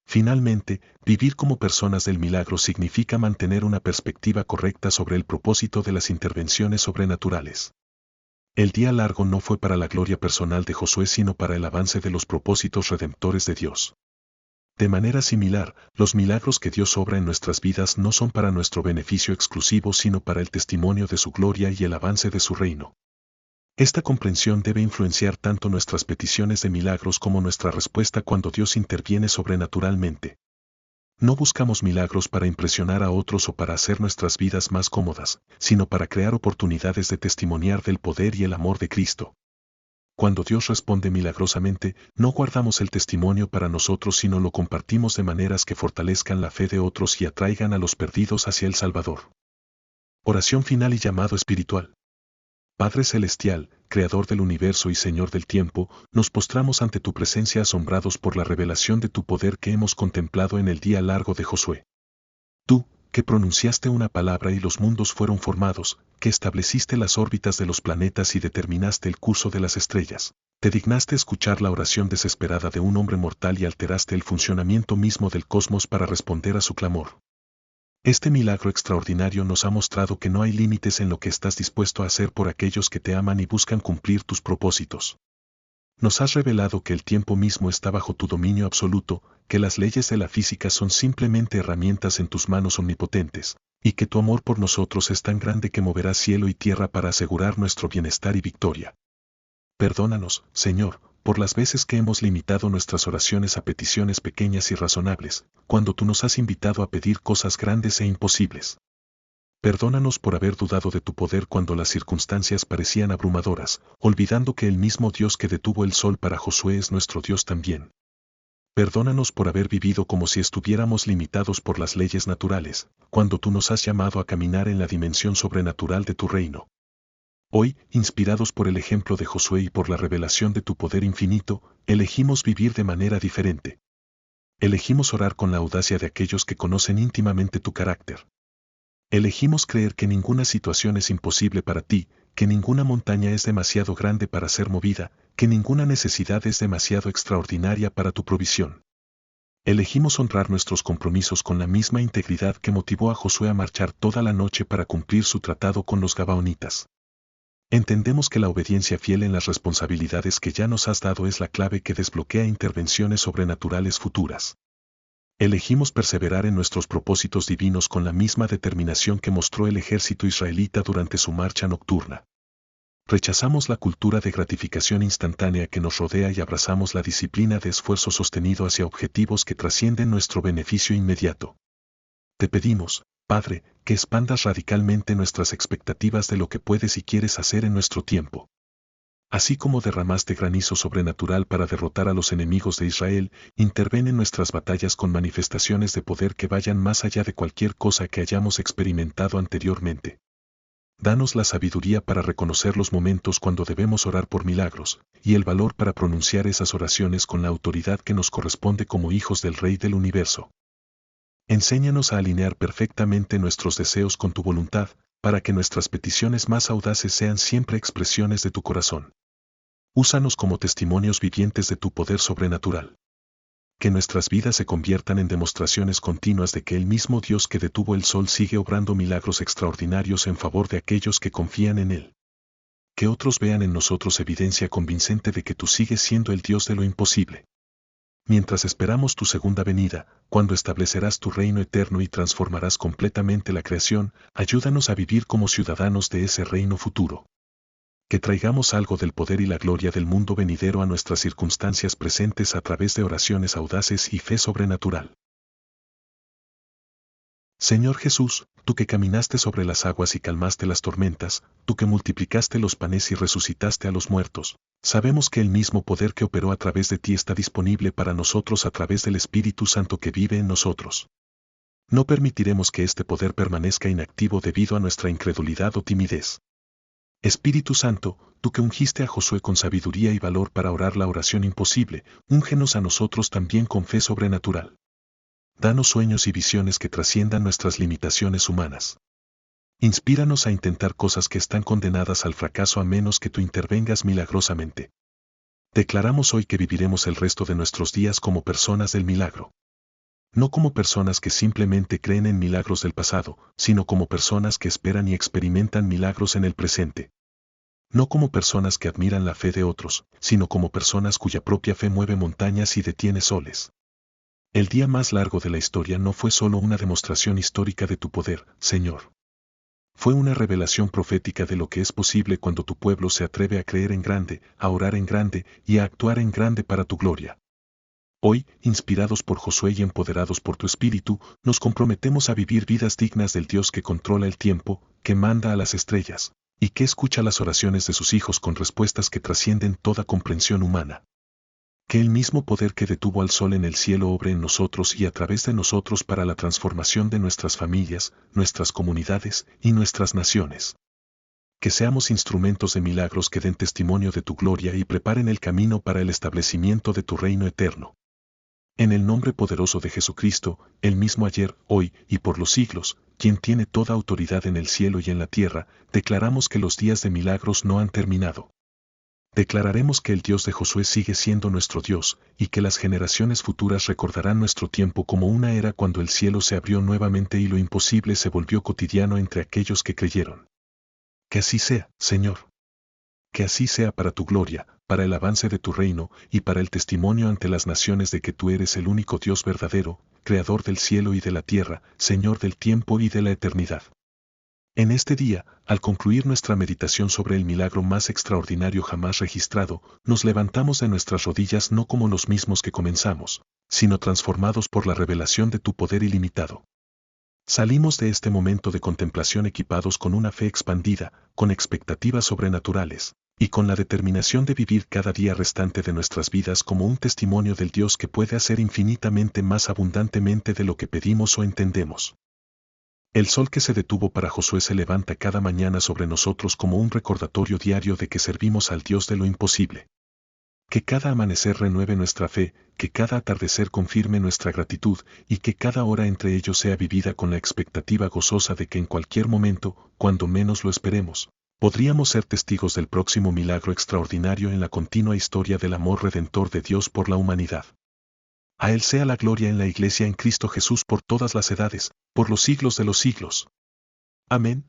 Finalmente, vivir como personas del milagro significa mantener una perspectiva correcta sobre el propósito de las intervenciones sobrenaturales. El día largo no fue para la gloria personal de Josué sino para el avance de los propósitos redemptores de Dios. De manera similar, los milagros que Dios obra en nuestras vidas no son para nuestro beneficio exclusivo sino para el testimonio de su gloria y el avance de su reino. Esta comprensión debe influenciar tanto nuestras peticiones de milagros como nuestra respuesta cuando Dios interviene sobrenaturalmente. No buscamos milagros para impresionar a otros o para hacer nuestras vidas más cómodas, sino para crear oportunidades de testimoniar del poder y el amor de Cristo. Cuando Dios responde milagrosamente, no guardamos el testimonio para nosotros sino lo compartimos de maneras que fortalezcan la fe de otros y atraigan a los perdidos hacia el Salvador. Oración final y llamado espiritual. Padre Celestial, Creador del universo y Señor del tiempo, nos postramos ante tu presencia asombrados por la revelación de tu poder que hemos contemplado en el día largo de Josué. Tú, que pronunciaste una palabra y los mundos fueron formados, que estableciste las órbitas de los planetas y determinaste el curso de las estrellas, te dignaste escuchar la oración desesperada de un hombre mortal y alteraste el funcionamiento mismo del cosmos para responder a su clamor. Este milagro extraordinario nos ha mostrado que no hay límites en lo que estás dispuesto a hacer por aquellos que te aman y buscan cumplir tus propósitos. Nos has revelado que el tiempo mismo está bajo tu dominio absoluto, que las leyes de la física son simplemente herramientas en tus manos omnipotentes, y que tu amor por nosotros es tan grande que moverá cielo y tierra para asegurar nuestro bienestar y victoria. Perdónanos, Señor, por las veces que hemos limitado nuestras oraciones a peticiones pequeñas y razonables, cuando tú nos has invitado a pedir cosas grandes e imposibles. Perdónanos por haber dudado de tu poder cuando las circunstancias parecían abrumadoras, olvidando que el mismo Dios que detuvo el sol para Josué es nuestro Dios también. Perdónanos por haber vivido como si estuviéramos limitados por las leyes naturales, cuando tú nos has llamado a caminar en la dimensión sobrenatural de tu reino. Hoy, inspirados por el ejemplo de Josué y por la revelación de tu poder infinito, elegimos vivir de manera diferente. Elegimos orar con la audacia de aquellos que conocen íntimamente tu carácter. Elegimos creer que ninguna situación es imposible para ti, que ninguna montaña es demasiado grande para ser movida, que ninguna necesidad es demasiado extraordinaria para tu provisión. Elegimos honrar nuestros compromisos con la misma integridad que motivó a Josué a marchar toda la noche para cumplir su tratado con los gabaonitas. Entendemos que la obediencia fiel en las responsabilidades que ya nos has dado es la clave que desbloquea intervenciones sobrenaturales futuras. Elegimos perseverar en nuestros propósitos divinos con la misma determinación que mostró el ejército israelita durante su marcha nocturna. Rechazamos la cultura de gratificación instantánea que nos rodea y abrazamos la disciplina de esfuerzo sostenido hacia objetivos que trascienden nuestro beneficio inmediato. Te pedimos, Padre, que expandas radicalmente nuestras expectativas de lo que puedes y quieres hacer en nuestro tiempo. Así como derramaste granizo sobrenatural para derrotar a los enemigos de Israel, interven en nuestras batallas con manifestaciones de poder que vayan más allá de cualquier cosa que hayamos experimentado anteriormente. Danos la sabiduría para reconocer los momentos cuando debemos orar por milagros, y el valor para pronunciar esas oraciones con la autoridad que nos corresponde como hijos del Rey del Universo. Enséñanos a alinear perfectamente nuestros deseos con tu voluntad, para que nuestras peticiones más audaces sean siempre expresiones de tu corazón. Úsanos como testimonios vivientes de tu poder sobrenatural. Que nuestras vidas se conviertan en demostraciones continuas de que el mismo Dios que detuvo el sol sigue obrando milagros extraordinarios en favor de aquellos que confían en Él. Que otros vean en nosotros evidencia convincente de que tú sigues siendo el Dios de lo imposible. Mientras esperamos tu segunda venida, cuando establecerás tu reino eterno y transformarás completamente la creación, ayúdanos a vivir como ciudadanos de ese reino futuro. Que traigamos algo del poder y la gloria del mundo venidero a nuestras circunstancias presentes a través de oraciones audaces y fe sobrenatural. Señor Jesús, tú que caminaste sobre las aguas y calmaste las tormentas, tú que multiplicaste los panes y resucitaste a los muertos, sabemos que el mismo poder que operó a través de ti está disponible para nosotros a través del Espíritu Santo que vive en nosotros. No permitiremos que este poder permanezca inactivo debido a nuestra incredulidad o timidez. Espíritu Santo, tú que ungiste a Josué con sabiduría y valor para orar la oración imposible, úngenos a nosotros también con fe sobrenatural. Danos sueños y visiones que trasciendan nuestras limitaciones humanas. Inspíranos a intentar cosas que están condenadas al fracaso a menos que tú intervengas milagrosamente. Declaramos hoy que viviremos el resto de nuestros días como personas del milagro. No como personas que simplemente creen en milagros del pasado, sino como personas que esperan y experimentan milagros en el presente. No como personas que admiran la fe de otros, sino como personas cuya propia fe mueve montañas y detiene soles. El día más largo de la historia no fue solo una demostración histórica de tu poder, Señor. Fue una revelación profética de lo que es posible cuando tu pueblo se atreve a creer en grande, a orar en grande y a actuar en grande para tu gloria. Hoy, inspirados por Josué y empoderados por tu Espíritu, nos comprometemos a vivir vidas dignas del Dios que controla el tiempo, que manda a las estrellas, y que escucha las oraciones de sus hijos con respuestas que trascienden toda comprensión humana. Que el mismo poder que detuvo al sol en el cielo obre en nosotros y a través de nosotros para la transformación de nuestras familias, nuestras comunidades y nuestras naciones. Que seamos instrumentos de milagros que den testimonio de tu gloria y preparen el camino para el establecimiento de tu reino eterno. En el nombre poderoso de Jesucristo, el mismo ayer, hoy y por los siglos, quien tiene toda autoridad en el cielo y en la tierra, declaramos que los días de milagros no han terminado. Declararemos que el Dios de Josué sigue siendo nuestro Dios, y que las generaciones futuras recordarán nuestro tiempo como una era cuando el cielo se abrió nuevamente y lo imposible se volvió cotidiano entre aquellos que creyeron. Que así sea, Señor. Que así sea para tu gloria, para el avance de tu reino, y para el testimonio ante las naciones de que tú eres el único Dios verdadero, Creador del cielo y de la tierra, Señor del tiempo y de la eternidad. En este día, al concluir nuestra meditación sobre el milagro más extraordinario jamás registrado, nos levantamos de nuestras rodillas no como los mismos que comenzamos, sino transformados por la revelación de tu poder ilimitado. Salimos de este momento de contemplación equipados con una fe expandida, con expectativas sobrenaturales, y con la determinación de vivir cada día restante de nuestras vidas como un testimonio del Dios que puede hacer infinitamente más abundantemente de lo que pedimos o entendemos. El sol que se detuvo para Josué se levanta cada mañana sobre nosotros como un recordatorio diario de que servimos al Dios de lo imposible. Que cada amanecer renueve nuestra fe, que cada atardecer confirme nuestra gratitud y que cada hora entre ellos sea vivida con la expectativa gozosa de que en cualquier momento, cuando menos lo esperemos, podríamos ser testigos del próximo milagro extraordinario en la continua historia del amor redentor de Dios por la humanidad. A Él sea la gloria en la Iglesia en Cristo Jesús por todas las edades, por los siglos de los siglos. Amén.